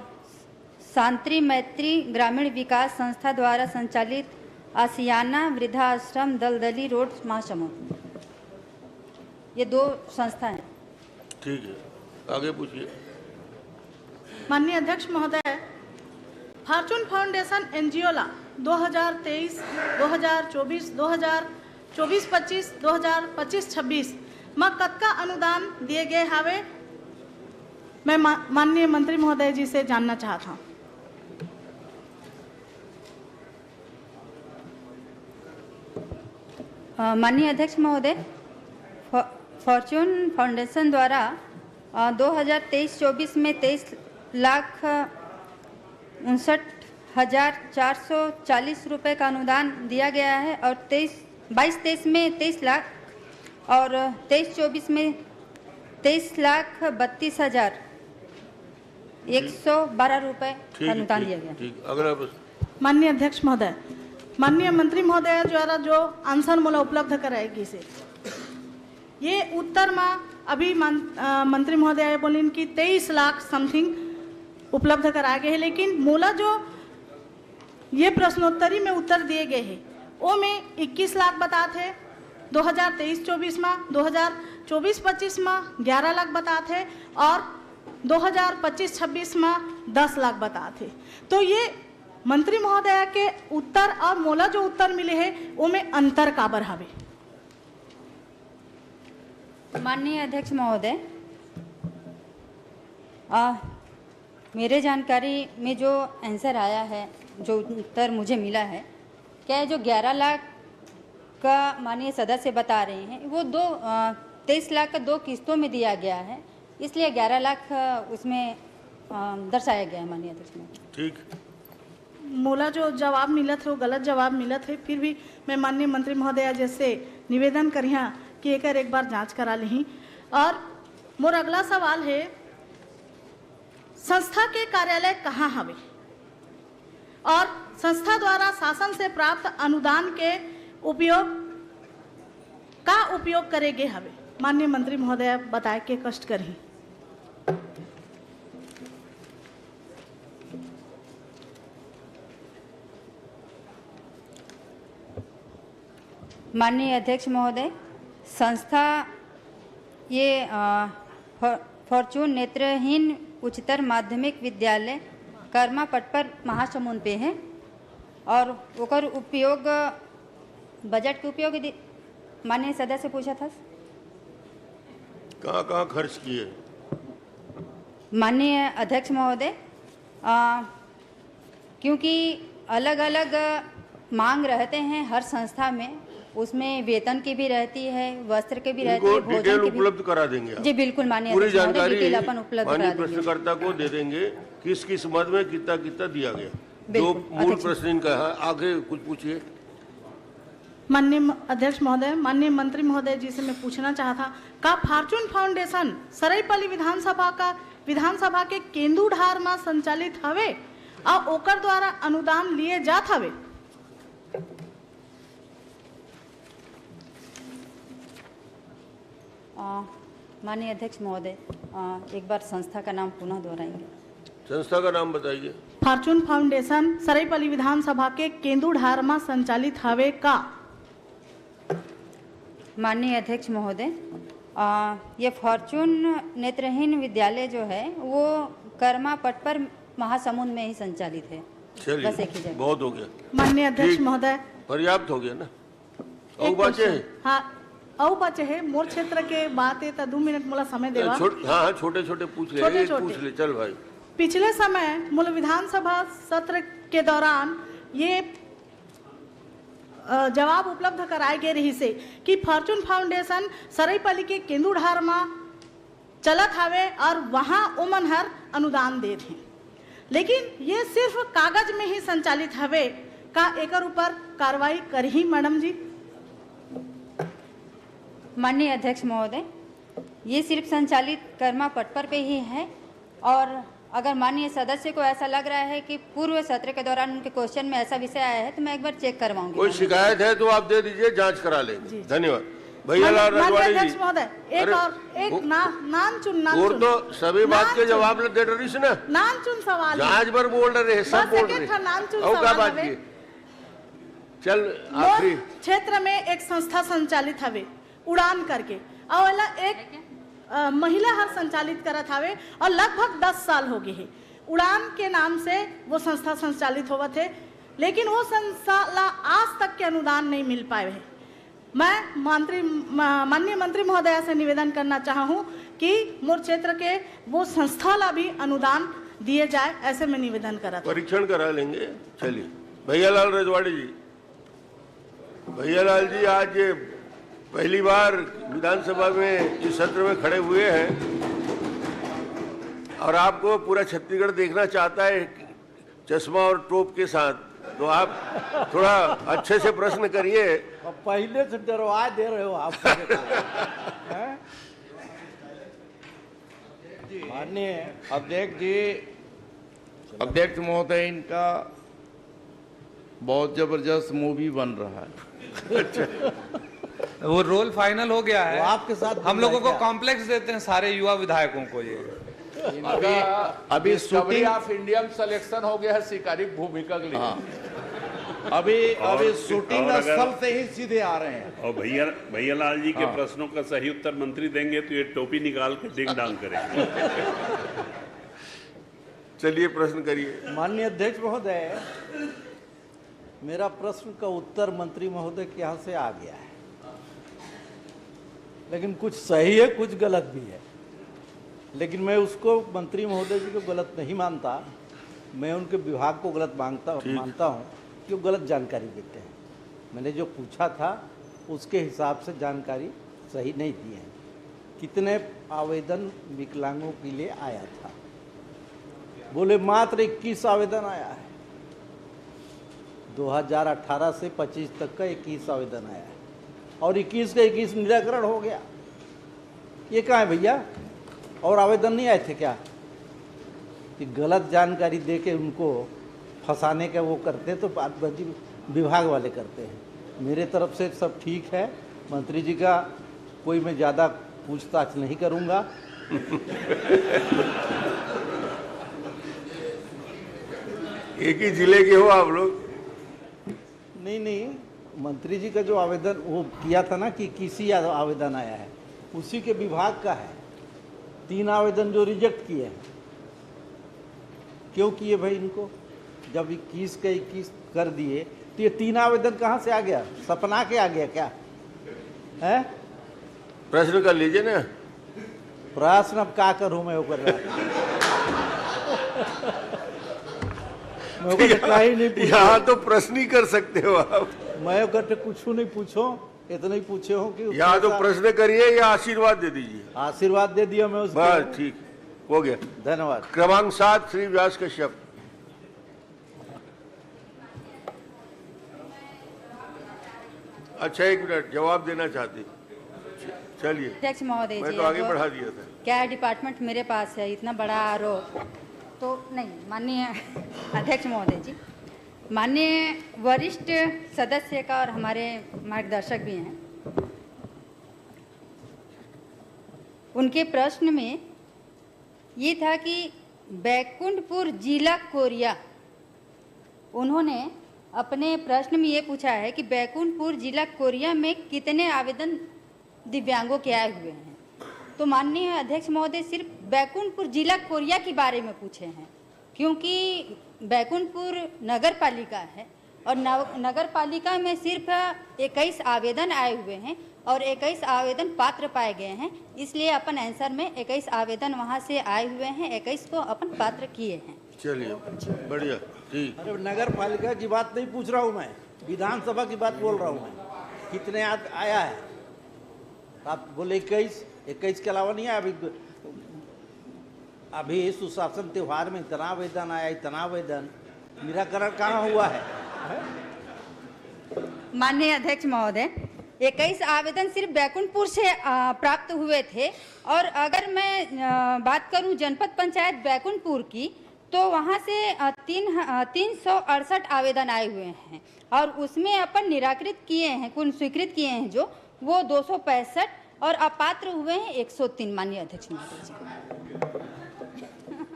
शांति मैत्री ग्रामीण विकास संस्था द्वारा संचालित आसियाना वृद्धाश्रम दलदली रोड महासमुंद, ये 2 संस्था हैं। ठीक है, आगे पूछिए। माननीय अध्यक्ष महोदय, फॉर्च्यून फाउंडेशन एनजीओ ला 2023, 2024, 2024-25, 2025-26 में कतका अनुदान दिए गए हावे? मैं माननीय मंत्री महोदय जी से जानना चाहता हूँ। माननीय अध्यक्ष महोदय, फॉर्च्यून फाउंडेशन द्वारा 2023-24 में 23,59,440 रुपये का अनुदान दिया गया है और 22-23 में 23 लाख और 23-24 में 23,32,112 रुपये का अनुदान दिया गया। अगला माननीय अध्यक्ष महोदय, माननीय मंत्री महोदय द्वारा जो आंसर मोला उपलब्ध कराएगी से ये उत्तर में अभी मंत्री महोदय बोलिन कि 23 लाख समथिंग उपलब्ध कराए गए हैं, लेकिन मोला जो ये प्रश्नोत्तरी में उत्तर दिए गए हैं वो में 21 लाख बताते, 2023-24 में, 2024-25 में 11 लाख बताते और 2025-26 में 10 लाख बताते। तो ये मंत्री महोदय के उत्तर और मोला जो उत्तर मिले हैं वो में अंतर काबर हवे? माननीय अध्यक्ष महोदय, मेरे जानकारी में जो आंसर आया है, जो उत्तर मुझे मिला है, क्या है जो 11 लाख का माननीय सदस्य बता रहे हैं वो 23 लाख का 2 किस्तों में दिया गया है, इसलिए 11 लाख उसमें दर्शाया गया है माननीय अध्यक्ष महोदय। ठीक, मोला जो जवाब मिला थे वो गलत जवाब मिला थे, फिर भी मैं माननीय मंत्री महोदय जैसे निवेदन करिया कि एक बार जांच करा ली। और मोर अगला सवाल है, संस्था के कार्यालय कहाँ हवे और संस्था द्वारा शासन से प्राप्त अनुदान के उपयोग करेगे हवे। माननीय मंत्री महोदय बताए के कष्ट करी। माननीय अध्यक्ष महोदय, संस्था ये फॉर्चून नेत्रहीन उच्चतर माध्यमिक विद्यालय कर्मा पटपर महासमुंद पे है और ओकर उपयोग बजट के उपयोग माननीय सदस्य पूछा था। कहाँ कहाँ खर्च किए? माननीय अध्यक्ष महोदय, क्योंकि अलग अलग मांग रहते हैं हर संस्था में, उसमें वेतन की भी रहती है, वस्त्र की भी रहती है, भोजन की भी उपलब्ध करा देंगे आप। जी बिल्कुल माननीय पूरी अध्यक्ष महोदय, जानकारी डिटेल अपन उपलब्ध करा देंगे। प्रश्नकर्ता को दे देंगे किस किस मद में कितना कितना दिया गया। जो मूल प्रश्न इनका है, आगे कुछ पूछिए। माननीय अध्यक्ष महोदय, माननीय मंत्री महोदय जी से मैं पूछना चाहता का फॉर्चून फाउंडेशन सरायपाली विधानसभा के केंदुढार में संचालित हवे और ओकर द्वारा अनुदान लिए जात हवे? माननीय अध्यक्ष महोदय, एक बार संस्था का नाम पुनः दोहराएंगे। संस्था का नाम बताइए। फॉर्चून फाउंडेशन सरायपाली विधानसभा के केंदुढार में संचालित हवे का? माननीय अध्यक्ष महोदय, ये फॉर्चून नेत्रहीन विद्यालय जो है वो कर्मा पटपर महासमुंद में ही संचालित है। बस एक ही जगह। बहुत हो गया माननीय अध्यक्ष महोदय, पर्याप्त हो गया ना? औ बचे है मोर क्षेत्र के बात है तो 2 मिनट मोला समय देवा। हाँ छोटे छोटे पूछ ले चल भाई। पिछले समय मूल विधानसभा सत्र के दौरान ये जवाब उपलब्ध कराए गए रही से कि फॉर्चून फाउंडेशन सरायपाली के केंदुढार में चलत हवे और वहाँ ओमन हर अनुदान दे थे, लेकिन ये सिर्फ कागज में ही संचालित हवे का एकर ऊपर कार्रवाई करही मैडम जी? माननीय अध्यक्ष महोदय, ये सिर्फ संचालित कर्मा पटपर पे ही है और अगर माननीय सदस्य को ऐसा लग रहा है कि पूर्व सत्र के दौरान उनके क्वेश्चन में ऐसा विषय आया है तो मैं एक बार चेक करवाऊंगी। कोई शिकायत है तो आप दे दीजिए, जांच करा लेंगे। धन्यवाद। भैयालाल रजवाड़ी जी। महोदय, एक नाम चुन और तो सभी बात के जवाब दे रही है ना? नाम चुन सवाल जांच पर बोल रहे, सब बोल रहे। क्या बात की? चल आखिरी क्षेत्र में एक संस्था संचालित हवे उड़ान करके और एक महिला हर संचालित करत हवे और लगभग 10 साल हो गए है। उड़ान के नाम से वो संस्था संचालित होवत है, लेकिन वो संस्था ला आज तक के अनुदान नहीं मिल पाए है। मैं माननीय मंत्री महोदया से निवेदन करना चाहा हूँ कि मोर क्षेत्र के वो संस्था ला भी अनुदान दिए जाए, ऐसे मैं निवेदन करा। परीक्षण करा लेंगे। चलिए भैयालाल रजवाड़ी जी। भैयालाल जी आज पहली बार विधानसभा में इस सत्र में खड़े हुए हैं और आपको पूरा छत्तीसगढ़ देखना चाहता है चश्मा और टोप के साथ, तो आप थोड़ा अच्छे से प्रश्न करिए। पहले से डरवा दे रहे हो आप। माननीय अध्यक्ष जी, अध्यक्ष महोदय, इनका बहुत जबरदस्त मूवी बन रहा है। वो रोल फाइनल हो गया है। आपके साथ हम लोगों को कॉम्प्लेक्स देते हैं सारे युवा विधायकों को। ये अभी शूटिंग ऑफ इंडियन सिलेक्शन हो गया है शिकारिक भूमिका के लिए। अभी शूटिंग स्थल से ही सीधे आ रहे हैं। और भैयालाल जी के प्रश्नों का सही उत्तर मंत्री देंगे तो ये टोपी निकाल के डिंग डांग करेंगे। चलिए प्रश्न करिए। माननीय अध्यक्ष महोदय, मेरा प्रश्न का उत्तर मंत्री महोदय के यहाँ से आ गया है, लेकिन कुछ सही है कुछ गलत भी है। लेकिन मैं उसको मंत्री महोदय जी को गलत नहीं मानता, मैं उनके विभाग को गलत मानता हूँ कि वो गलत जानकारी देते हैं। मैंने जो पूछा था उसके हिसाब से जानकारी सही नहीं दी है। कितने आवेदन विकलांगों के लिए आया था? बोले मात्र 21 आवेदन आया है। 2018 से 25 तक का 21 आवेदन आया है और 21 का 21 निराकरण हो गया। ये कहाँ है भैया? और आवेदन नहीं आए थे क्या? कि गलत जानकारी दे के उनको फंसाने का वो करते हैं, तो बातबाजी विभाग वाले करते हैं। मेरे तरफ से सब ठीक है। मंत्री जी का कोई मैं ज़्यादा पूछताछ नहीं करूँगा। एक ही जिले के हो आप लोग? नहीं, मंत्री जी का जो आवेदन वो किया था ना कि किसी आवेदन आया है, उसी के विभाग का है। 3 आवेदन जो रिजेक्ट किए हैं, क्यों किए भाई इनको? जब 21 के 21 कर दिए तो ये 3 आवेदन कहाँ से आ गया? सपना के आ गया क्या है? प्रश्न कर लीजिए ना। प्रश्न अब क्या करूँ मैं? वो कर रहा यहाँ तो प्रश्न ही कर सकते हो आप। मैं कुछ नहीं पूछो, इतना ही पूछे हो कि यहाँ तो प्रश्न करिए या आशीर्वाद दे दीजिए। आशीर्वाद दे दिया मैं उसको। बस ठीक हो गया। धन्यवाद। क्रमांक 7 श्री व्यास कश्यप। अच्छा, 1 मिनट, जवाब देना चाहती। चलिए। अध्यक्ष महोदय मैं जी, तो आगे बढ़ा दिया था। क्या डिपार्टमेंट मेरे पास है? इतना बड़ा आरोप तो नहीं। माननीय अध्यक्ष महोदय जी, माननीय वरिष्ठ सदस्य का और हमारे मार्गदर्शक भी हैं, उनके प्रश्न में ये था कि बैकुंठपुर जिला कोरिया, उन्होंने अपने प्रश्न में ये पूछा है कि बैकुंठपुर जिला कोरिया में कितने आवेदन दिव्यांगों के आए हुए हैं। तो माननीय अध्यक्ष महोदय सिर्फ बैकुंठपुर जिला कोरिया के बारे में पूछे हैं, क्योंकि बैकुंठपुर नगर पालिका है और नगर पालिका में सिर्फ 21 आवेदन आए हुए हैं और 21 आवेदन पात्र पाए गए हैं। इसलिए अपन आंसर में 21 आवेदन वहां से आए हुए हैं, 21 को अपन पात्र किए हैं। चलिए, बढ़िया, ठीक। अरे नगर पालिका की बात नहीं पूछ रहा हूँ मैं, विधानसभा की बात बोल रहा हूँ मैं। कितने आया है? आप बोले 21 के अलावा नहीं आया। अभी सुशासन त्योहार में इतना आवेदन आया, इतना आवेदन, निराकरण कहाँ हुआ है? माननीय अध्यक्ष महोदय, 21 आवेदन सिर्फ बैकुंठपुर से प्राप्त हुए थे और अगर मैं बात करूं जनपद पंचायत बैकुंठपुर की, तो वहां से 368 आवेदन आए हुए हैं और उसमें अपन निराकृत किए हैं, कुल स्वीकृत किए हैं जो वो 265 और अपात्र हुए हैं 103। माननीय अध्यक्ष महोदय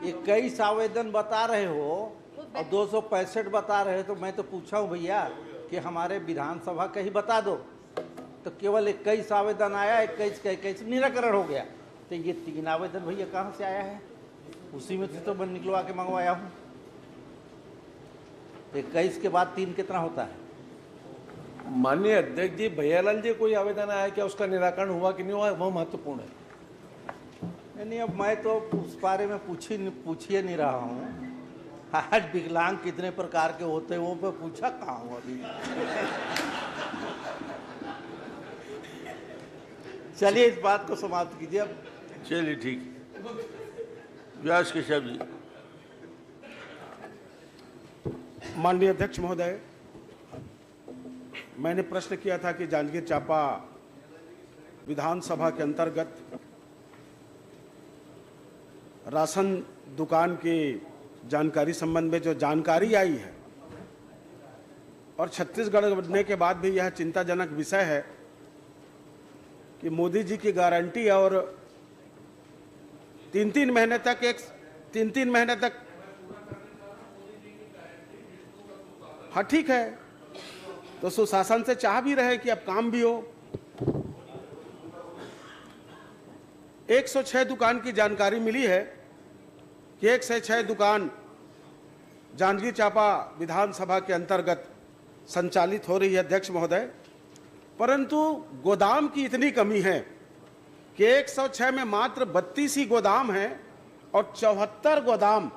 जी, 21 आवेदन बता रहे हो और 265 बता रहे हो, तो मैं तो पूछा हूँ भैया कि हमारे विधानसभा का ही बता दो। तो केवल 21 आवेदन आया, 21 का 21 निराकरण हो गया। तो ये 3 आवेदन भैया कहाँ से आया है? उसी में से तो मैं निकलवा के मंगवाया हूँ। 21 के बाद 3 कितना होता है? माननीय अध्यक्ष जी, भैयालाल जी कोई आवेदन आया क्या? उसका निराकरण हुआ कि नहीं हुआ, वो महत्वपूर्ण है। नहीं, अब मैं तो उस बारे में पूछिए नहीं रहा हूँ। आज विकलांग कितने प्रकार के होते हैं वो मैं पूछा कहाँ हूँ अभी। चलिए इस बात को समाप्त कीजिए अब। चलिए, ठीक। व्यास कश्यप जी। माननीय अध्यक्ष महोदय, मैंने प्रश्न किया था कि जांजगीर चांपा विधानसभा के अंतर्गत राशन दुकान की जानकारी संबंध में जो जानकारी आई है, और छत्तीसगढ़ बनने के बाद भी यह चिंताजनक विषय है कि मोदी जी की गारंटी और 3-3 महीने तक हाँ ठीक है, तो सुशासन से चाह भी रहे कि अब काम भी हो। 106 दुकान की जानकारी मिली है कि 106 दुकान जांजगीर चांपा विधानसभा के अंतर्गत संचालित हो रही है अध्यक्ष महोदय, परंतु गोदाम की इतनी कमी है कि 106 में मात्र 32 ही गोदाम हैं और 74 गोदाम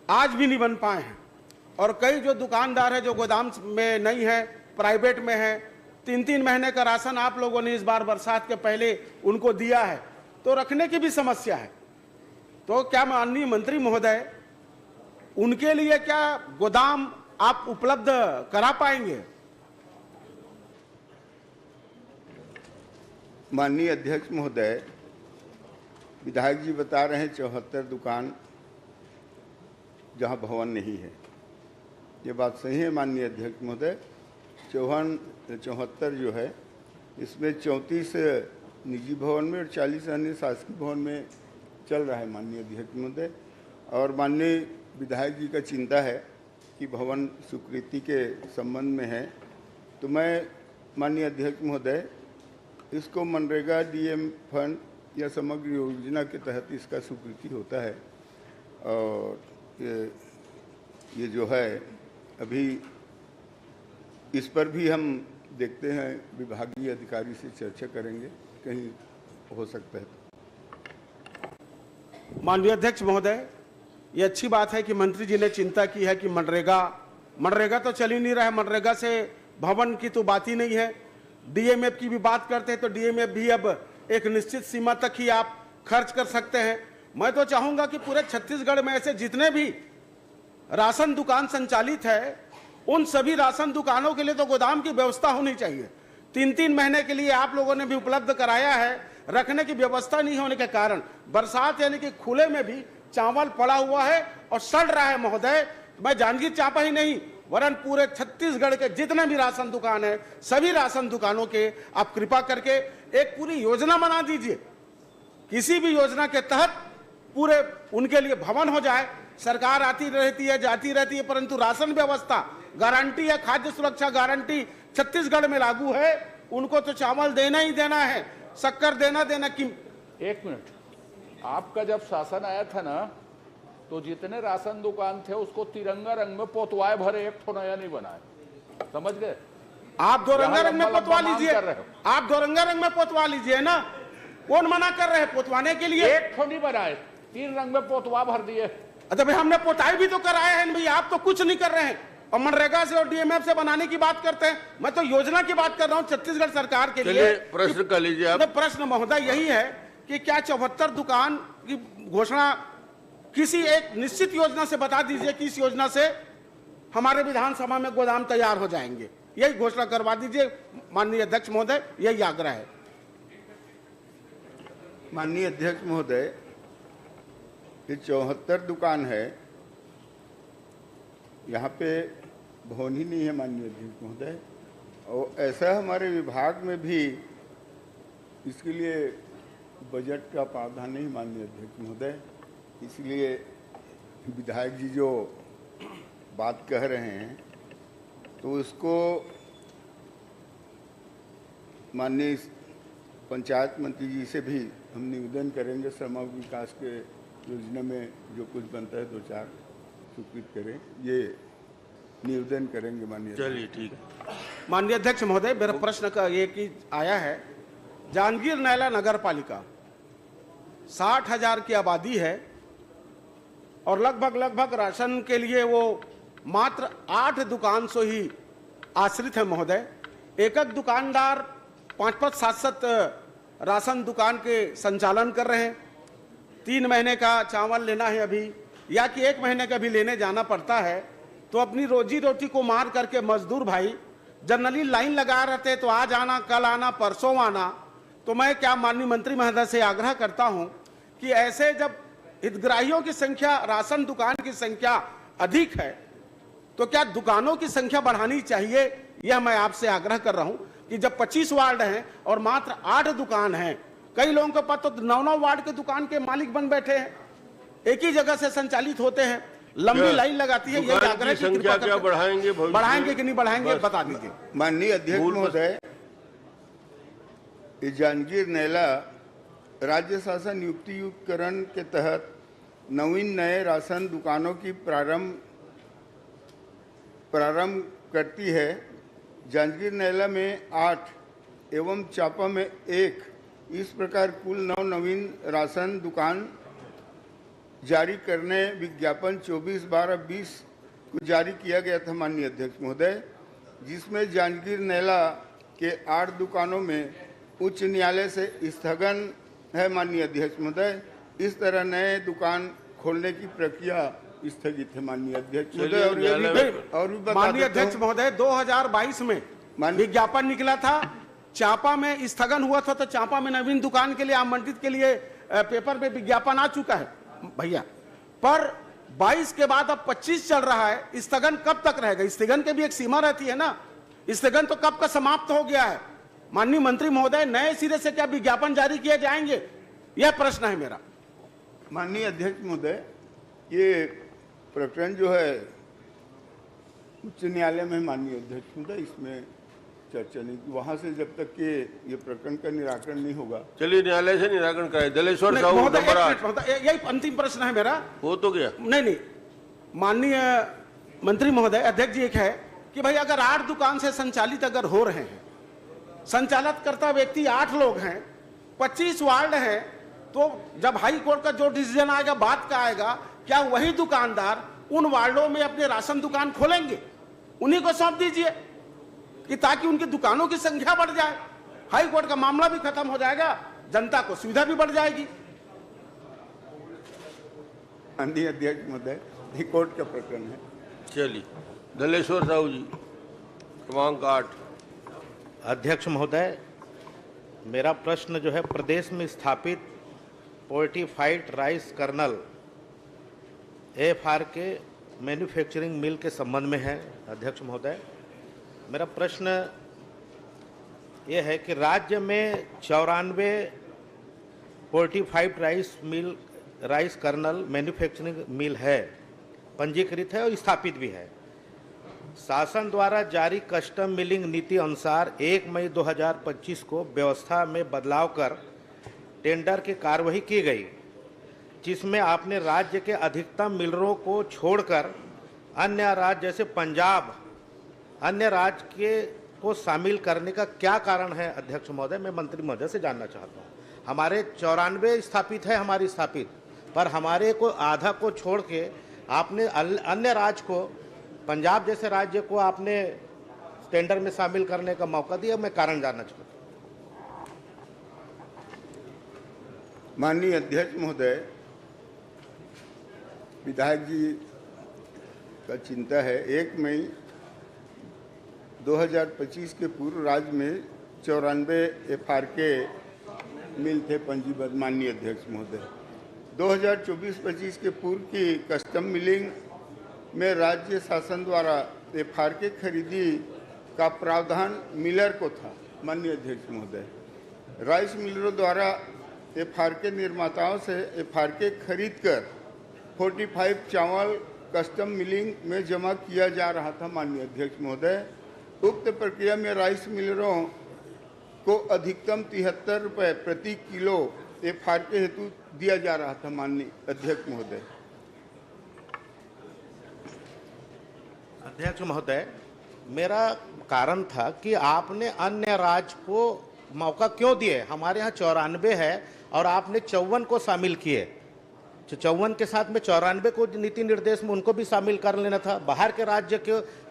आज भी नहीं बन पाए हैं। और कई जो दुकानदार है जो गोदाम में नहीं है, प्राइवेट में है, 3-3 महीने का राशन आप लोगों ने इस बार बरसात के पहले उनको दिया है, तो रखने की भी समस्या है। तो क्या माननीय मंत्री महोदय, उनके लिए क्या गोदाम आप उपलब्ध करा पाएंगे? माननीय अध्यक्ष महोदय, विधायक जी बता रहे हैं 74 दुकान जहां भवन नहीं है। ये बात सही है माननीय अध्यक्ष महोदय। 74 जो है इसमें 34 निजी भवन में और 40 अन्य शासकीय भवन में चल रहा है माननीय अध्यक्ष महोदय। और माननीय विधायक जी का चिंता है कि भवन स्वीकृति के संबंध में है, तो मैं माननीय अध्यक्ष महोदय इसको मनरेगा डीएम फंड या समग्र योजना के तहत इसका स्वीकृति होता है। और ये जो है अभी इस पर भी हम देखते हैं, विभागीय अधिकारी से चर्चा करेंगे, कहीं हो सकता है। माननीय अध्यक्ष महोदय, ये अच्छी बात है कि मंत्री जी ने चिंता की है कि मनरेगा तो चल ही नहीं रहा है, मनरेगा से भवन की तो बात ही नहीं है। डीएमएफ की भी बात करते हैं तो डीएमएफ भी अब एक निश्चित सीमा तक ही आप खर्च कर सकते हैं। मैं तो चाहूंगा कि पूरे छत्तीसगढ़ में ऐसे जितने भी राशन दुकान संचालित है, उन सभी राशन दुकानों के लिए तो गोदाम की व्यवस्था होनी चाहिए। 3-3 महीने के लिए आप लोगों ने भी उपलब्ध कराया है, रखने की व्यवस्था नहीं होने के कारण बरसात यानी कि खुले में भी चावल पड़ा हुआ है और सड़ रहा है। महोदय, मैं जांजगीर चांपा ही नहीं वरन पूरे छत्तीसगढ़ के जितने भी राशन दुकान है, सभी राशन दुकानों के आप कृपा करके एक पूरी योजना बना दीजिए। किसी भी योजना के तहत पूरे उनके लिए भवन हो जाए। सरकार आती रहती है, जाती रहती है, परंतु राशन व्यवस्था गारंटी है, खाद्य सुरक्षा गारंटी छत्तीसगढ़ में लागू है। उनको तो चावल देना ही देना है, शक्कर देना कि। एक मिनट, आपका जब शासन आया था ना, तो जितने राशन दुकान थे उसको तिरंगा रंग में पोतवाए भरे, एक ठो नया नहीं बनाए। समझ गए? आप दो रंगा रंग में पोतवा लीजिए, आप दो रंगा रंग में पोतवा लीजिए ना। कौन मना कर रहे हैं पोतवाने के लिए? एक ठो नहीं बनाए, 3 रंग में पोतवा भर दिए। अच्छा भाई, हमने पोताई भी तो कराया है भाई, आप तो कुछ नहीं कर रहे हैं और मनरेगा से और डीएमएफ से बनाने की बात करते हैं। मैं तो योजना की बात कर रहा हूं छत्तीसगढ़ सरकार के लिए। प्रश्न कर लीजिए आप। प्रश्न महोदय यही है कि क्या 74 दुकान की घोषणा किसी एक निश्चित योजना से बता दीजिए कि इस योजना से हमारे विधानसभा में गोदाम तैयार हो जाएंगे, यही घोषणा करवा दीजिए माननीय अध्यक्ष महोदय, यही आग्रह है। माननीय अध्यक्ष महोदय, ये 74 दुकान है, यहाँ पे भवन ही नहीं है माननीय अध्यक्ष महोदय। और ऐसा हमारे विभाग में भी इसके लिए बजट का प्रावधान नहीं माननीय अध्यक्ष महोदय। इसलिए विधायक जी जो बात कह रहे हैं तो उसको माननीय पंचायत मंत्री जी से भी हम निवेदन करेंगे, समग्र विकास के योजना में जो कुछ बनता है 2-4 स्वीकृत करें, ये निवेदन करेंगे माननीय। चलिए ठीक है। माननीय अध्यक्ष महोदय, मेरा प्रश्न का ये कि आया है, जांजगीर नैला नगर पालिका 60,000 की आबादी है और लगभग राशन के लिए वो मात्र 8 दुकान से ही आश्रित है महोदय। एक दुकानदार 5-5, 7-7 राशन दुकान के संचालन कर रहे हैं। 3 महीने का चावल लेना है अभी, या कि 1 महीने का भी लेने जाना पड़ता है, तो अपनी रोजी रोटी को मार करके मजदूर भाई जनरली लाइन लगा रहते हैं, तो आज आना, कल आना, परसों आना। तो मैं क्या माननीय मंत्री महोदय से आग्रह करता हूं कि ऐसे जब हितग्राहियों की संख्या, राशन दुकान की संख्या अधिक है, तो क्या दुकानों की संख्या बढ़ानी चाहिए, यह मैं आपसे आग्रह कर रहा हूं कि जब 25 वार्ड हैं और मात्र 8 दुकान हैं, कई लोगों के पास तो 9-9 वार्ड के दुकान के मालिक बन बैठे हैं, एक ही जगह से संचालित होते हैं, लंबी लाइन लगाती है। यही आग्रह की संख्या क्या बढ़ाएंगे कि नहीं बढ़ाएंगे, बता दीजिए। माननीय अध्यक्ष महोदय, जांजगीर नैला राज्य शासन नियुक्तिकरण के तहत नवीन नए राशन दुकानों की प्रारंभ करती है। जांजगीर नैला में 8 एवं चांपा में 1, इस प्रकार कुल 9 नवीन राशन दुकान जारी करने विज्ञापन 24/12/20 को जारी किया गया था माननीय अध्यक्ष महोदय, जिसमें जांजगीर नैला के 8 दुकानों में उच्च न्यायालय से स्थगन है माननीय अध्यक्ष महोदय। इस तरह नए दुकान खोलने की प्रक्रिया स्थगित है माननीय अध्यक्ष महोदय। और भी माननीय अध्यक्ष महोदय, 2022 में विज्ञापन निकला था, चांपा में स्थगन हुआ था, तो चांपा में नवीन दुकान के लिए आमंत्रित के लिए पेपर में विज्ञापन आ चुका है भैया। पर 22 के बाद अब 25 चल रहा है, स्थगन कब तक रहेगा? स्थगन की भी एक सीमा रहती है ना, स्थगन तो कब का समाप्त हो गया है। माननीय मंत्री महोदय, नए सिरे से क्या विज्ञापन जारी किए जाएंगे, यह प्रश्न है मेरा। माननीय अध्यक्ष महोदय, ये प्रकरण जो है उच्च न्यायालय में, माननीय अध्यक्ष महोदय, इसमें चर्चा नहीं की। वहां से जब तक कि ये प्रकरण का निराकरण नहीं होगा, चलिए न्यायालय से निराकरण कराए। दलेश्वर साहू महोदय, नंबर 8। यही अंतिम प्रश्न है मेरा। हो तो गया? नहीं, माननीय मंत्री महोदय, अध्यक्ष जी, एक है कि भाई अगर 8 दुकान से संचालित अगर हो रहे हैं, संचालित करता व्यक्ति 8 लोग हैं, 25 वार्ड हैं, तो जब हाई कोर्ट का जो डिसीजन आएगा, बात का आएगा, क्या वही दुकानदार उन वार्डों में अपने राशन दुकान खोलेंगे? उन्हीं को सौंप दीजिए कि ताकि उनकी दुकानों की संख्या बढ़ जाए, हाई कोर्ट का मामला भी खत्म हो जाएगा, जनता को सुविधा भी बढ़ जाएगी। माननीय अध्यक्ष महोदय, ये कोर्ट का प्रकरण है। चलिए दलेश्वर साहू जी, क्रमांक 8। अध्यक्ष महोदय, मेरा प्रश्न जो है प्रदेश में स्थापित fortified rice kernel AFRK manufacturing mill के संबंध में है। अध्यक्ष महोदय, मेरा प्रश्न ये है कि राज्य में 94 फोर्टिफाइड राइस कर्नल मैन्युफैक्चरिंग मिल है, पंजीकृत है और स्थापित भी है। शासन द्वारा जारी कस्टम मिलिंग नीति अनुसार 1 मई 2025 को व्यवस्था में बदलाव कर टेंडर की कार्रवाई की गई, जिसमें आपने राज्य के अधिकतम मिलरों को छोड़कर अन्य राज्य जैसे पंजाब, अन्य राज्य के को शामिल करने का क्या कारण है? अध्यक्ष महोदय, मैं मंत्री महोदय से जानना चाहता हूँ। हमारे 94 स्थापित है, हमारी स्थापित, पर हमारे को आधा को छोड़ के आपने अन्य राज्य को, पंजाब जैसे राज्य को आपने टेंडर में शामिल करने का मौका दिया। मैं कारण जानना चाहता हूँ। माननीय अध्यक्ष महोदय, विधायक जी का चिंता है, 1 मई 2025 के पूर्व राज्य में 94 FRK मिल थे पंजीबद्ध। माननीय अध्यक्ष महोदय, 2024-25 के पूर्व की कस्टम मिलिंग में राज्य शासन द्वारा FRK खरीदी का प्रावधान मिलर को था। माननीय अध्यक्ष महोदय, राइस मिलरों द्वारा FRK निर्माताओं से FRK खरीदकर 45 चावल कस्टम मिलिंग में जमा किया जा रहा था। माननीय अध्यक्ष महोदय, उक्त प्रक्रिया में राइस मिलरों को अधिकतम 73 रुपये प्रति किलो FRK हेतु दिया जा रहा था। माननीय अध्यक्ष महोदय। अध्यक्ष महोदय, मेरा कारण था कि आपने अन्य राज्य को मौका क्यों दिए? हमारे यहाँ 94 है और आपने 54 को शामिल किए। 54 के साथ में 94 को नीति निर्देश में उनको भी शामिल कर लेना था। बाहर के राज्य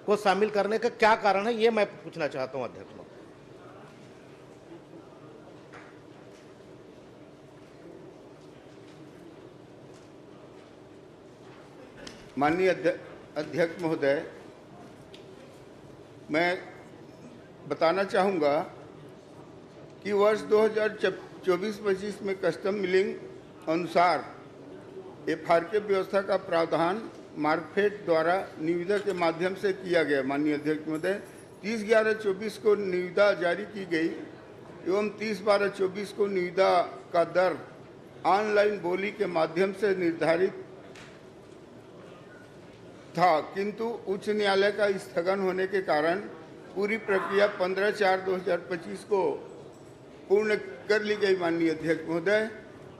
को शामिल करने का क्या कारण है, ये मैं पूछना चाहता हूँ अध्यक्ष महोदय। माननीय अध्यक्ष महोदय, मैं बताना चाहूँगा कि वर्ष 2024-25 में कस्टम मिलिंग अनुसार FRK व्यवस्था का प्रावधान मार्कफेड द्वारा निविदा के माध्यम से किया गया। माननीय अध्यक्ष महोदय, 30/11/24 को निविदा जारी की गई एवं 30/12/24 को निविदा का दर ऑनलाइन बोली के माध्यम से निर्धारित था, किंतु उच्च न्यायालय का स्थगन होने के कारण पूरी प्रक्रिया 15/4/2025 को पूर्ण कर ली गई। माननीय अध्यक्ष महोदय,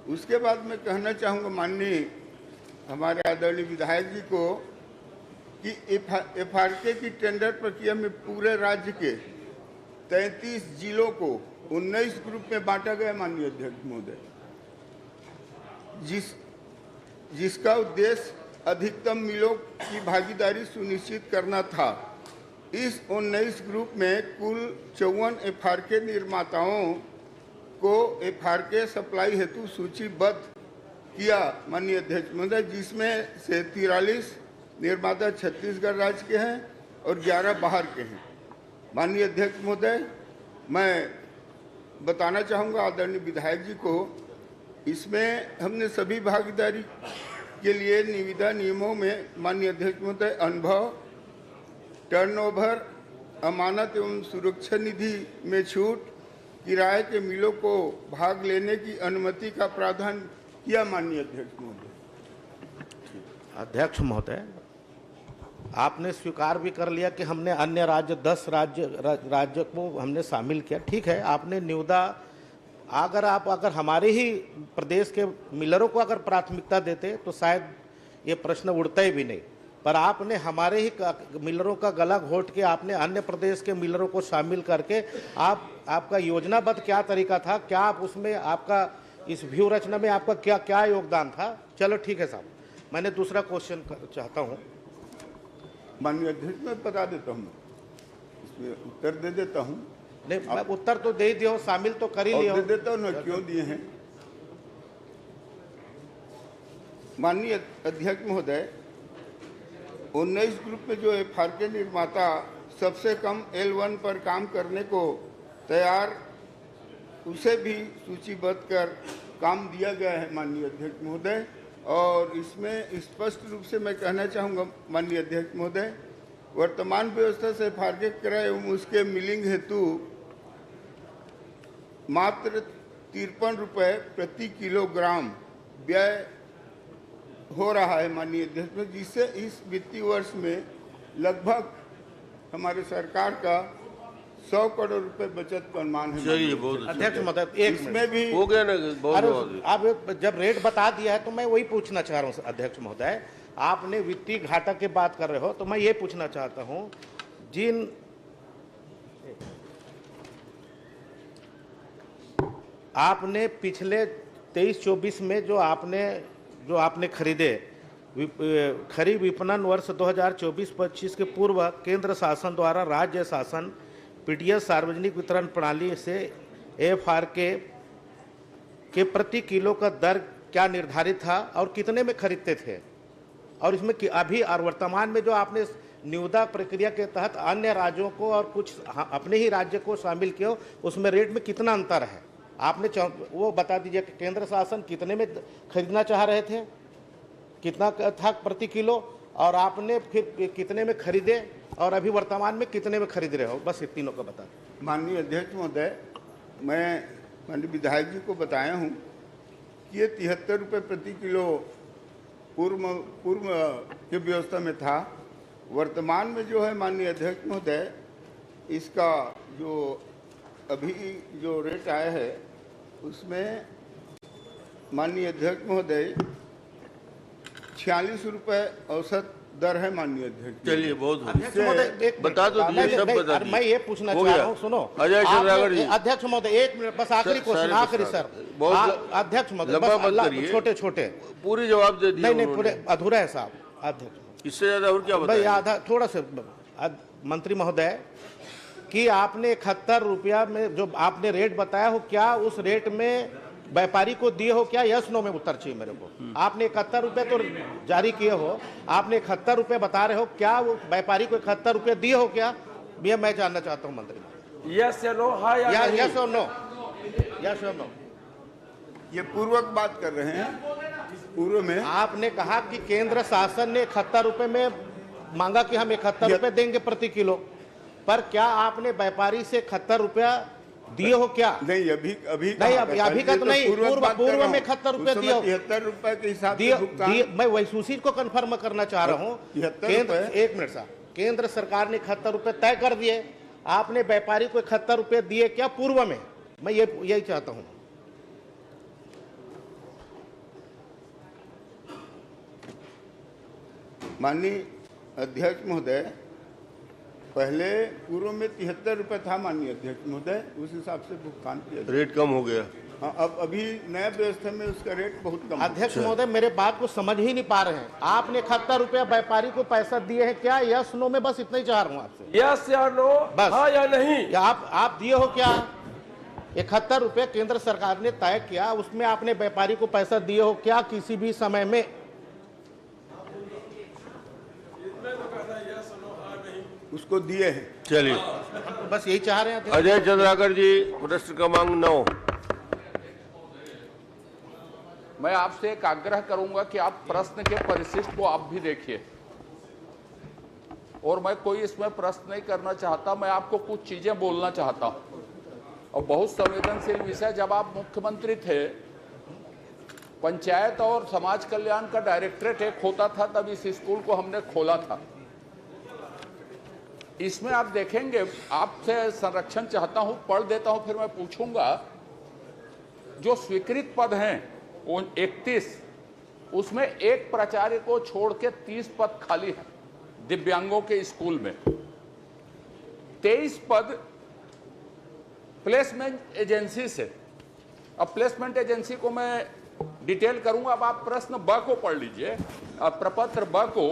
उसके बाद मैं कहना चाहूँगा माननीय हमारे आदरणीय विधायक जी को कि FRK की टेंडर प्रक्रिया में पूरे राज्य के 33 जिलों को 19 ग्रुप में बांटा गया। माननीय अध्यक्ष महोदय, जिसका उद्देश्य अधिकतम मिलों की भागीदारी सुनिश्चित करना था। इस 19 ग्रुप में कुल 54 FRK निर्माताओं को FRK सप्लाई हेतु सूचीबद्ध किया। माननीय अध्यक्ष महोदय, जिसमें से 43 निर्माता छत्तीसगढ़ राज्य के हैं और 11 बाहर के हैं। माननीय अध्यक्ष महोदय, मैं बताना चाहूँगा आदरणीय विधायक जी को इसमें हमने सभी भागीदारी के लिए निविदा नियमों में माननीय अध्यक्ष महोदय अनुभव, टर्नओवर, अमानत एवं सुरक्षा निधि में छूट, किराए के मिलों को भाग लेने की अनुमति का प्रावधान किया। माननीय अध्यक्ष महोदय। अध्यक्ष महोदय, आपने स्वीकार भी कर लिया कि हमने अन्य राज्य 10 राज्य को हमने शामिल किया। ठीक है, आपने निविदा अगर हमारे ही प्रदेश के मिलरों को अगर प्राथमिकता देते तो शायद ये प्रश्न उठता ही भी नहीं, पर आपने हमारे ही मिलरों का गला घोट के आपने अन्य प्रदेश के मिलरों को शामिल करके आपका योजनाबद्ध क्या तरीका था, क्या आप उसमें आपका इस व्यू रचना में आपका क्या क्या योगदान था। चलो ठीक है साहब, मैंने दूसरा क्वेश्चन चाहता हूँ। माननीय अध्यक्ष मैं बता देता हूँ, इसमें उत्तर दे देता हूँ। नहीं, मैं उत्तर तो दे ही दिया, शामिल तो कर ही लिया, दे देता हूँ ना, क्यों दिए हैं। माननीय अध्यक्ष महोदय, 19 ग्रुप में जो एफआर के निर्माता सबसे कम L1 पर काम करने को तैयार, उसे भी सूचीबद्ध कर काम दिया गया है। माननीय अध्यक्ष महोदय, और इसमें स्पष्ट रूप से मैं कहना चाहूँगा माननीय अध्यक्ष महोदय, वर्तमान व्यवस्था से एफआर के क्रय एवं उसके मिलिंग हेतु मात्र 53 रुपये प्रति किलोग्राम व्यय हो रहा है। माननीय अध्यक्ष में, जिससे इस वित्तीय वर्ष में लगभग हमारे सरकार का 100 करोड़ रुपए बचत का अनुमान है। चलिए, बहुत अध्यक्ष महोदय, इसमें भी हो गया ना, बहुत। आप जब रेट बता दिया है तो मैं वही पूछना चाह रहा हूँ अध्यक्ष महोदय, आपने वित्तीय घाटा की बात कर रहे हो तो मैं ये पूछना चाहता हूँ, जिन आपने पिछले 23-24 में जो आपने खरीदे खरीद विपणन वर्ष 2024-25 के पूर्व केंद्र शासन द्वारा राज्य शासन पीडीएस सार्वजनिक वितरण प्रणाली से एफआर के प्रति किलो का दर क्या निर्धारित था और कितने में खरीदते थे, और इसमें अभी और वर्तमान में जो आपने निविदा प्रक्रिया के तहत अन्य राज्यों को और कुछ अपने ही राज्य को शामिल किया, उसमें रेट में कितना अंतर है आपने वो बता दीजिए कि केंद्र शासन कितने में खरीदना चाह रहे थे, कितना था प्रति किलो, और आपने फिर कितने में खरीदे और अभी वर्तमान में कितने में खरीद रहे हो, बस इन तीनों का बता। माननीय अध्यक्ष महोदय, मैं माननीय विधायक जी को बताया हूँ कि ये 73 रुपये प्रति किलो पूर्व की व्यवस्था में था। वर्तमान में जो है माननीय अध्यक्ष महोदय, इसका जो अभी जो रेट आया है उसमें माननीय अध्यक्ष महोदय 46 रुपये औसत दर है। माननीय अध्यक्ष, चलिए, बहुत बता दो, सब बता दीजिए। मैं ये पूछना चाह रहा हूँ, सुनो अजय चंद्राकर जी। अध्यक्ष महोदय, 1 मिनट बस, आखिरी क्वेश्चन, आखिरी सर। अध्यक्ष महोदय, छोटे छोटे पूरी जवाब दे दिए। नहीं, पूरे अधूरा है साहब अध्यक्ष, इससे ज्यादा और क्या बताएं? आधा थोड़ा सा। मंत्री महोदय कि आपने 71 रुपया में जो आपने रेट बताया हो, क्या उस रेट में व्यापारी को दिए हो क्या? यस नो में उत्तर चाहिए मेरे को। आपने 71 रुपये तो जारी किए हो, आपने 71 रुपये बता रहे हो, क्या वो व्यापारी को 71 रुपये दिए हो क्या? ये मैं जानना चाहता हूँ मंत्री। यस या नो, हाँ या नहीं? यस और नो, यस और नो। ये पूर्वक बात कर रहे हैं। पूर्व में आपने कहा कि केंद्र शासन ने 71 रुपये में मांगा कि हम 71 रुपये देंगे प्रति किलो, पर क्या आपने व्यापारी से 71 रुपया दिए हो क्या? नहीं, अभी नहीं, अभी का तो नहीं, पूर्व में 71 रुपये दिए हो। 73 रुपए के हिसाब से भुगतान। मैं वही उसी को कंफर्म करना चाह रहा हूँ। एक मिनट साहब, केंद्र सरकार ने 71 रुपये तय कर दिए, आपने व्यापारी को 71 रुपये दिए क्या पूर्व में? मैं यही चाहता हूँ। माननीय अध्यक्ष महोदय, पहले पूर्व में 73 रुपये था माननीय अध्यक्ष महोदय, उस हिसाब से भुगतान किया, रेट कम हो गया। हाँ, अब अभी नया व्यवस्था में उसका रेट बहुत कम। अध्यक्ष महोदय, मेरे बात को समझ ही नहीं पा रहे हैं। आपने 71 रुपया व्यापारी को पैसा दिए हैं क्या? यस नो में बस इतना ही चाह रहा हूँ आपसे। यस या नो, बस, हाँ या नहीं? आप दिए हो क्या? 71 रुपये केंद्र सरकार ने तय किया, उसमें आपने व्यापारी को पैसा दिए हो क्या किसी भी समय में? उसको दिए हैं। चलिए, बस यही चाह रहे हैं। अजय चंद्राकर जी, प्रश्न क्रमांक 9। मैं आपसे एक आग्रह करूंगा कि आप प्रश्न के परिशिष्ट को आप भी देखिए, और मैं कोई इसमें प्रश्न नहीं करना चाहता, मैं आपको कुछ चीजें बोलना चाहता हूं। और बहुत संवेदनशील विषय, जब आप मुख्यमंत्री थे, पंचायत और समाज कल्याण का डायरेक्टरेट एक होता था, तब इस स्कूल को हमने खोला था। इसमें आप देखेंगे, आपसे संरक्षण चाहता हूं, पढ़ देता हूं, फिर मैं पूछूंगा। जो स्वीकृत पद हैं 31, उसमें एक प्राचार्य को छोड़ के 30 पद खाली हैं दिव्यांगों के स्कूल में। 23 पद प्लेसमेंट एजेंसी से। अब प्लेसमेंट एजेंसी को मैं डिटेल करूंगा, अब आप प्रश्न ब को पढ़ लीजिए। अब प्रपत्र ब को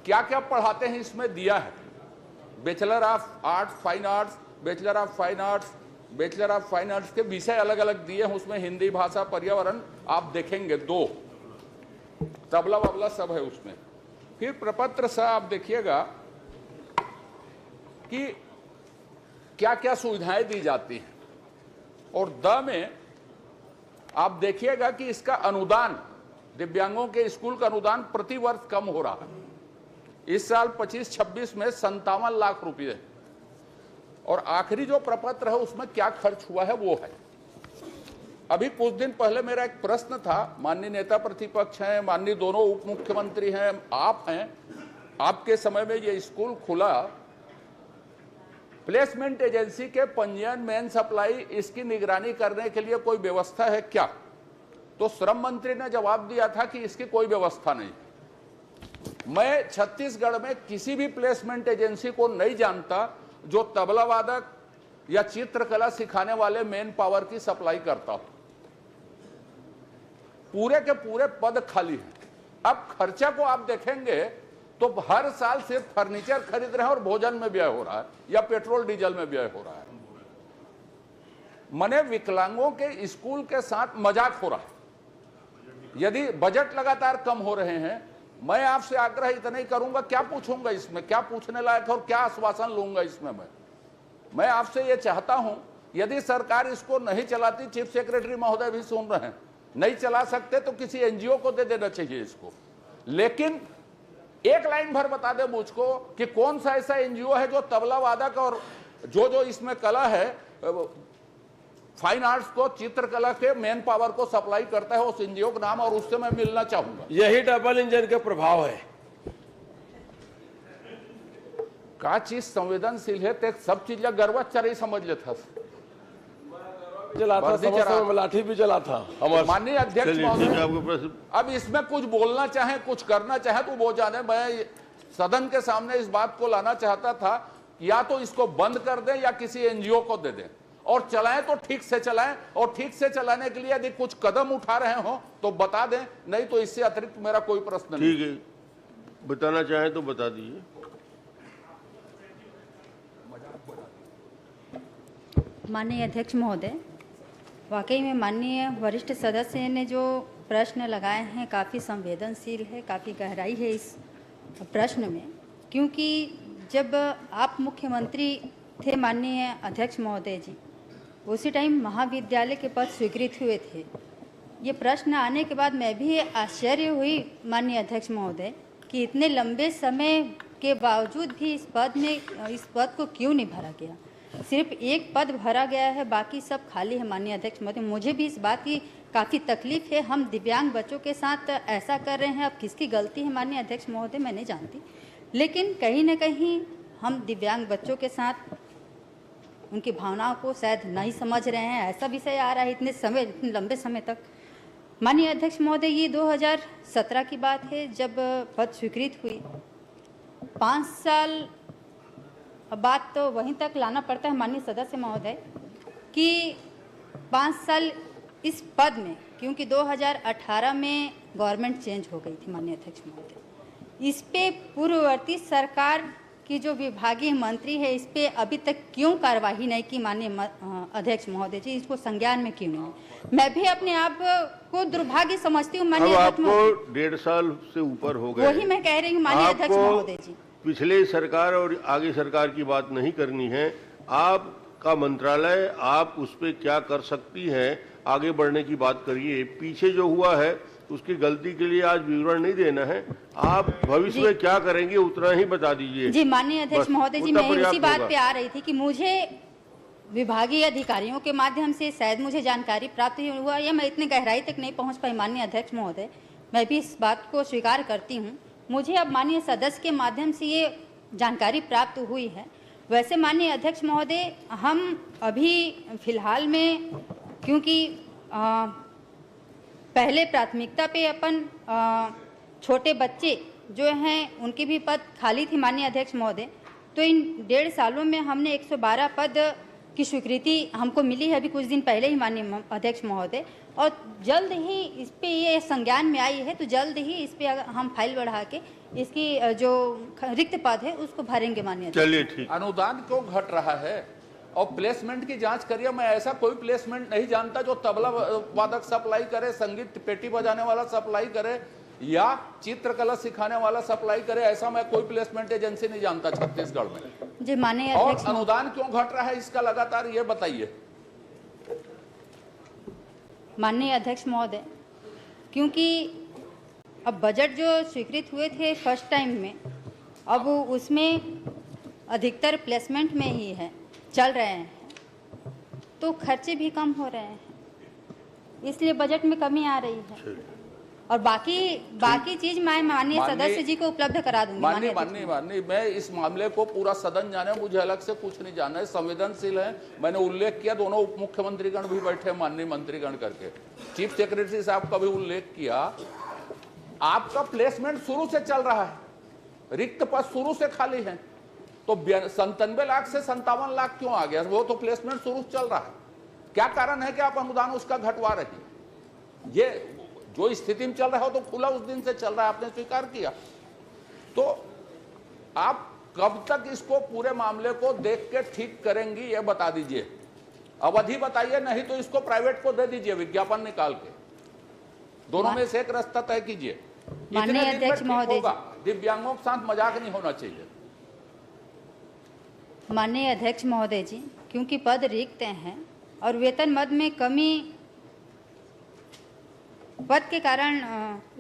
क्या क्या पढ़ाते हैं इसमें दिया है। Bachelor of arts fine arts, bachelor of fine arts, bachelor of fine arts के विषय अलग अलग दिए हैं। उसमें हिंदी भाषा, पर्यावरण आप देखेंगे 2, तबला वबला सब है उसमें। फिर प्रपत्र सा आप देखिएगा कि क्या क्या सुविधाएं दी जाती हैं, और द में आप देखिएगा कि इसका अनुदान, दिव्यांगों के स्कूल का अनुदान प्रति वर्ष कम हो रहा है। इस साल 25-26 में 57 लाख रुपए, और आखिरी जो प्रपत्र है उसमें क्या खर्च हुआ है वो है। अभी कुछ दिन पहले मेरा एक प्रश्न था, माननीय नेता प्रतिपक्ष हैं, माननीय दोनों उप मुख्यमंत्री हैं, आप हैं, आपके समय में ये स्कूल खुला, प्लेसमेंट एजेंसी के पंजीयन, मेन सप्लाई, इसकी निगरानी करने के लिए कोई व्यवस्था है क्या? तो श्रम मंत्री ने जवाब दिया था कि इसकी कोई व्यवस्था नहीं। मैं छत्तीसगढ़ में किसी भी प्लेसमेंट एजेंसी को नहीं जानता जो तबला वादक या चित्रकला सिखाने वाले मेन पावर की सप्लाई करता हो। पूरे के पूरे पद खाली हैं। अब खर्चा को आप देखेंगे तो हर साल सिर्फ फर्नीचर खरीद रहे हैं और भोजन में व्यय हो रहा है या पेट्रोल डीजल में व्यय हो रहा है। मने विकलांगों के स्कूल के साथ मजाक हो रहा है। यदि बजट लगातार कम हो रहे हैं, मैं आपसे आग्रह इतना ही करूंगा, क्या पूछूंगा इसमें, क्या पूछने लायक और क्या आश्वासन लूंगा इसमें। मैं आपसे यह चाहता हूं, यदि सरकार इसको नहीं चलाती, चीफ सेक्रेटरी महोदय भी सुन रहे हैं, नहीं चला सकते तो किसी एनजीओ को दे देना चाहिए इसको। लेकिन एक लाइन भर बता दे मुझको कि कौन सा ऐसा एनजीओ है जो तबला वादक और जो इसमें कला है, फाइन आर्ट्स को, चित्रकला के मेन पावर को सप्लाई करता है, उस एनजीओ का नाम, और उससे मैं मिलना चाहूंगा। यही डबल इंजन का प्रभाव है। का चीज संवेदनशील है, ते सब चीज गर्वच्चर ही समझ लेता चला था, लाठी भी चला था। माननीय अध्यक्ष महोदय, अब इसमें कुछ बोलना चाहे, कुछ करना चाहे तो वो जाने। मैं सदन के सामने इस बात को लाना चाहता था, या तो इसको बंद कर दें या किसी एनजीओ को दे दें, और चलाएं तो ठीक से चलाएं, और ठीक से चलाने के लिए यदि कुछ कदम उठा रहे हो तो बता दें, नहीं तो इससे अतिरिक्त मेरा कोई प्रश्न नहीं। ठीक है, बताना चाहें तो बता दीजिए। माननीय अध्यक्ष महोदय, वाकई में माननीय वरिष्ठ सदस्य ने जो प्रश्न लगाए हैं काफ़ी संवेदनशील है, काफ़ी गहराई है इस प्रश्न में। क्योंकि जब आप मुख्यमंत्री थे माननीय अध्यक्ष महोदय जी, उसी टाइम महाविद्यालय के पद स्वीकृत हुए थे। ये प्रश्न आने के बाद मैं भी आश्चर्य हुई माननीय अध्यक्ष महोदय कि इतने लंबे समय के बावजूद भी इस पद को क्यों नहीं भरा गया। सिर्फ एक पद भरा गया है, बाकी सब खाली है माननीय अध्यक्ष महोदय। मुझे भी इस बात की काफ़ी तकलीफ है। हम दिव्यांग बच्चों के साथ ऐसा कर रहे हैं, अब किसकी गलती है माननीय अध्यक्ष महोदय मैं नहीं जानती, लेकिन कहीं ना कहीं हम दिव्यांग बच्चों के साथ उनकी भावनाओं को शायद नहीं समझ रहे हैं। ऐसा विषय आ रहा है इतने लंबे समय तक। माननीय अध्यक्ष महोदय, ये 2017 की बात है जब पद स्वीकृत हुई। 5 साल बात तो वहीं तक लाना पड़ता है माननीय सदस्य महोदय कि 5 साल इस पद में, क्योंकि 2018 में गवर्नमेंट चेंज हो गई थी माननीय अध्यक्ष महोदय। इस पे पूर्ववर्ती सरकार की जो विभागीय मंत्री है, इस पे अभी तक क्यों कार्यवाही नहीं की माननीय अध्यक्ष महोदय जी, इसको संज्ञान में क्यों नहीं? मैं भी अपने आप को दुर्भाग्य समझती हूँ माननीय अध्यक्ष महोदय। आपको 1.5 साल से ऊपर हो गए, वही मैं कह रही हूँ माननीय अध्यक्ष महोदय जी। पिछले सरकार और आगे सरकार की बात नहीं करनी है। आपका मंत्रालय, आप उस पर क्या कर सकती हैं, आगे बढ़ने की बात करिए। पीछे जो हुआ है उसकी गलती के लिए आज विवरण नहीं देना है, आप भविष्य में क्या करेंगे उतना ही बता दीजिए। जी माननीय अध्यक्ष महोदय जी, मैं उसी बात पे आ रही थी कि मुझे विभागीय अधिकारियों के माध्यम से शायद मुझे जानकारी प्राप्त हुआ या मैं इतनी गहराई तक नहीं पहुंच पाई। माननीय अध्यक्ष महोदय, मैं भी इस बात को स्वीकार करती हूं, मुझे अब माननीय सदस्य के माध्यम से ये जानकारी प्राप्त हुई है। वैसे माननीय अध्यक्ष महोदय, हम अभी फिलहाल में क्योंकि पहले प्राथमिकता पे अपन छोटे बच्चे जो हैं उनके भी पद खाली थी माननीय अध्यक्ष महोदय, तो इन 1.5 सालों में हमने 112 पद की स्वीकृति हमको मिली है अभी कुछ दिन पहले ही माननीय अध्यक्ष महोदय, और जल्द ही इस पे ये संज्ञान में आई है, तो जल्द ही इस पे हम फाइल बढ़ा के इसकी जो रिक्त पद है उसको भरेंगे माननीय। चलिए ठीक। अनुदान क्यों घट रहा है और प्लेसमेंट की जांच करिए। मैं ऐसा कोई प्लेसमेंट नहीं जानता जो तबला वादक सप्लाई करे, संगीत पेटी बजाने वाला सप्लाई करे या चित्रकला सिखाने वाला सप्लाई करे, ऐसा मैं कोई प्लेसमेंट एजेंसी नहीं जानता छत्तीसगढ़ में। जी माननीय और अध्यक्ष, अनुदान क्यों घट रहा है इसका लगातार ये बताइए। माननीय अध्यक्ष महोदय, क्योंकि अब बजट जो स्वीकृत हुए थे फर्स्ट टाइम में, अब उसमें अधिकतर प्लेसमेंट में ही है चल रहे हैं, तो खर्चे भी कम हो रहे हैं, इसलिए बजट में कमी आ रही है। और बाकी चीज मैं माननीय सदस्य जी को उपलब्ध करा दूंगी। माननीय मैं इस मामले को पूरा सदन जाने, मुझे अलग से कुछ नहीं जानना है, संवेदनशील है। मैंने उल्लेख किया, दोनों उप मुख्यमंत्रीगण भी बैठे माननीय मंत्रीगण करके, चीफ सेक्रेटरी साहब का भी उल्लेख किया। आपका प्लेसमेंट शुरू से चल रहा है, रिक्त पद शुरू से खाली है, तो 97 लाख से 57 लाख क्यों आ गया? वो तो प्लेसमेंट शुरू से चल रहा है। क्या कारण है कि आप अनुदान उसका घटवा रही? ये जो स्थिति में चल रहा हो तो खुला उस दिन से चल रहा है, आपने स्वीकार किया। तो आप कब तक इसको पूरे मामले को देख के ठीक करेंगी ये बता दीजिए, अवधि बताइए, नहीं तो इसको प्राइवेट को दे दीजिए विज्ञापन निकाल के, दोनों में से एक रास्ता तय कीजिए। माननीय अध्यक्ष महोदय, दिव्यांगों के साथ मजाक नहीं होना चाहिए। माननीय अध्यक्ष महोदय जी, क्योंकि पद रिक्त हैं और वेतन मद में कमी पद के कारण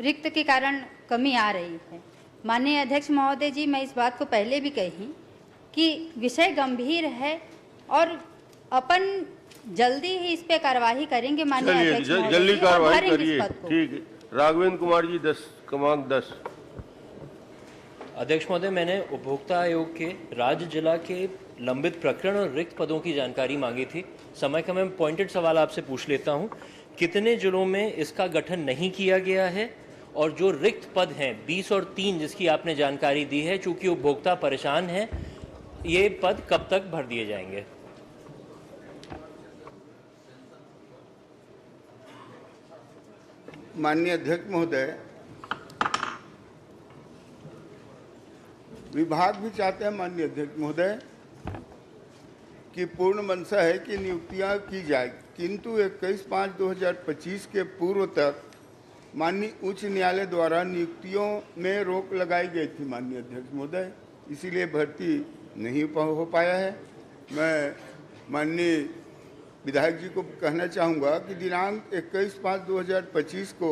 रिक्त के कारण कमी आ रही है। माननीय अध्यक्ष महोदय जी, मैं इस बात को पहले भी कही कि विषय गंभीर है और अपन जल्दी ही इस पे कार्यवाही करेंगे। माननीय अध्यक्ष महोदय, जल्दी कार्रवाई करिए। ठीक है, राघवेंद्र कुमार जी 10 अध्यक्ष महोदय, मैंने उपभोक्ता आयोग के राज्य जिला के लंबित प्रकरण और रिक्त पदों की जानकारी मांगी थी। समय का मैं पॉइंटेड सवाल आपसे पूछ लेता हूं, कितने जिलों में इसका गठन नहीं किया गया है, और जो रिक्त पद हैं 20 और 3 जिसकी आपने जानकारी दी है, चूंकि उपभोक्ता परेशान है, ये पद कब तक भर दिए जाएंगे? माननीय अध्यक्ष महोदय, विभाग भी चाहते हैं माननीय अध्यक्ष महोदय कि पूर्ण मंशा है कि नियुक्तियां की जाए, किंतु 21/5/2025 के पूर्व तक माननीय उच्च न्यायालय द्वारा नियुक्तियों में रोक लगाई गई थी माननीय अध्यक्ष महोदय, इसीलिए भर्ती नहीं हो पाया है। मैं माननीय विधायक जी को कहना चाहूँगा कि दिनांक 21/5/2025 को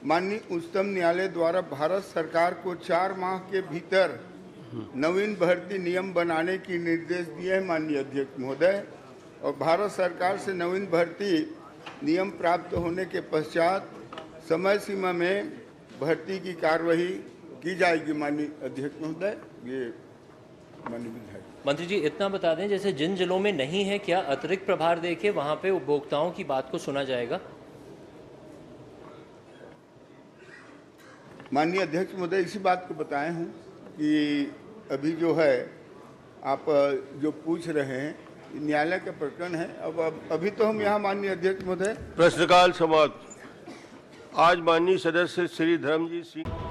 माननीय उच्चतम न्यायालय द्वारा भारत सरकार को 4 माह के भीतर नवीन भर्ती नियम बनाने की निर्देश दिए हैं माननीय अध्यक्ष महोदय, और भारत सरकार से नवीन भर्ती नियम प्राप्त होने के पश्चात समय सीमा में भर्ती की कार्यवाही की जाएगी माननीय अध्यक्ष महोदय। ये माननीय विधायक मंत्री जी इतना बता दें, जैसे जिन जिलों में नहीं है, क्या अतिरिक्त प्रभार देके वहां पे उपभोक्ताओं की बात को सुना जाएगा? माननीय अध्यक्ष महोदय, इसी बात को बताए हूँ कि अभी जो है आप जो पूछ रहे हैं न्यायालय का प्रकरण है। अब अभी तो हम यहाँ माननीय अध्यक्ष महोदय प्रश्नकाल समाप्त। आज माननीय सदस्य श्री धर्मजीत सिंह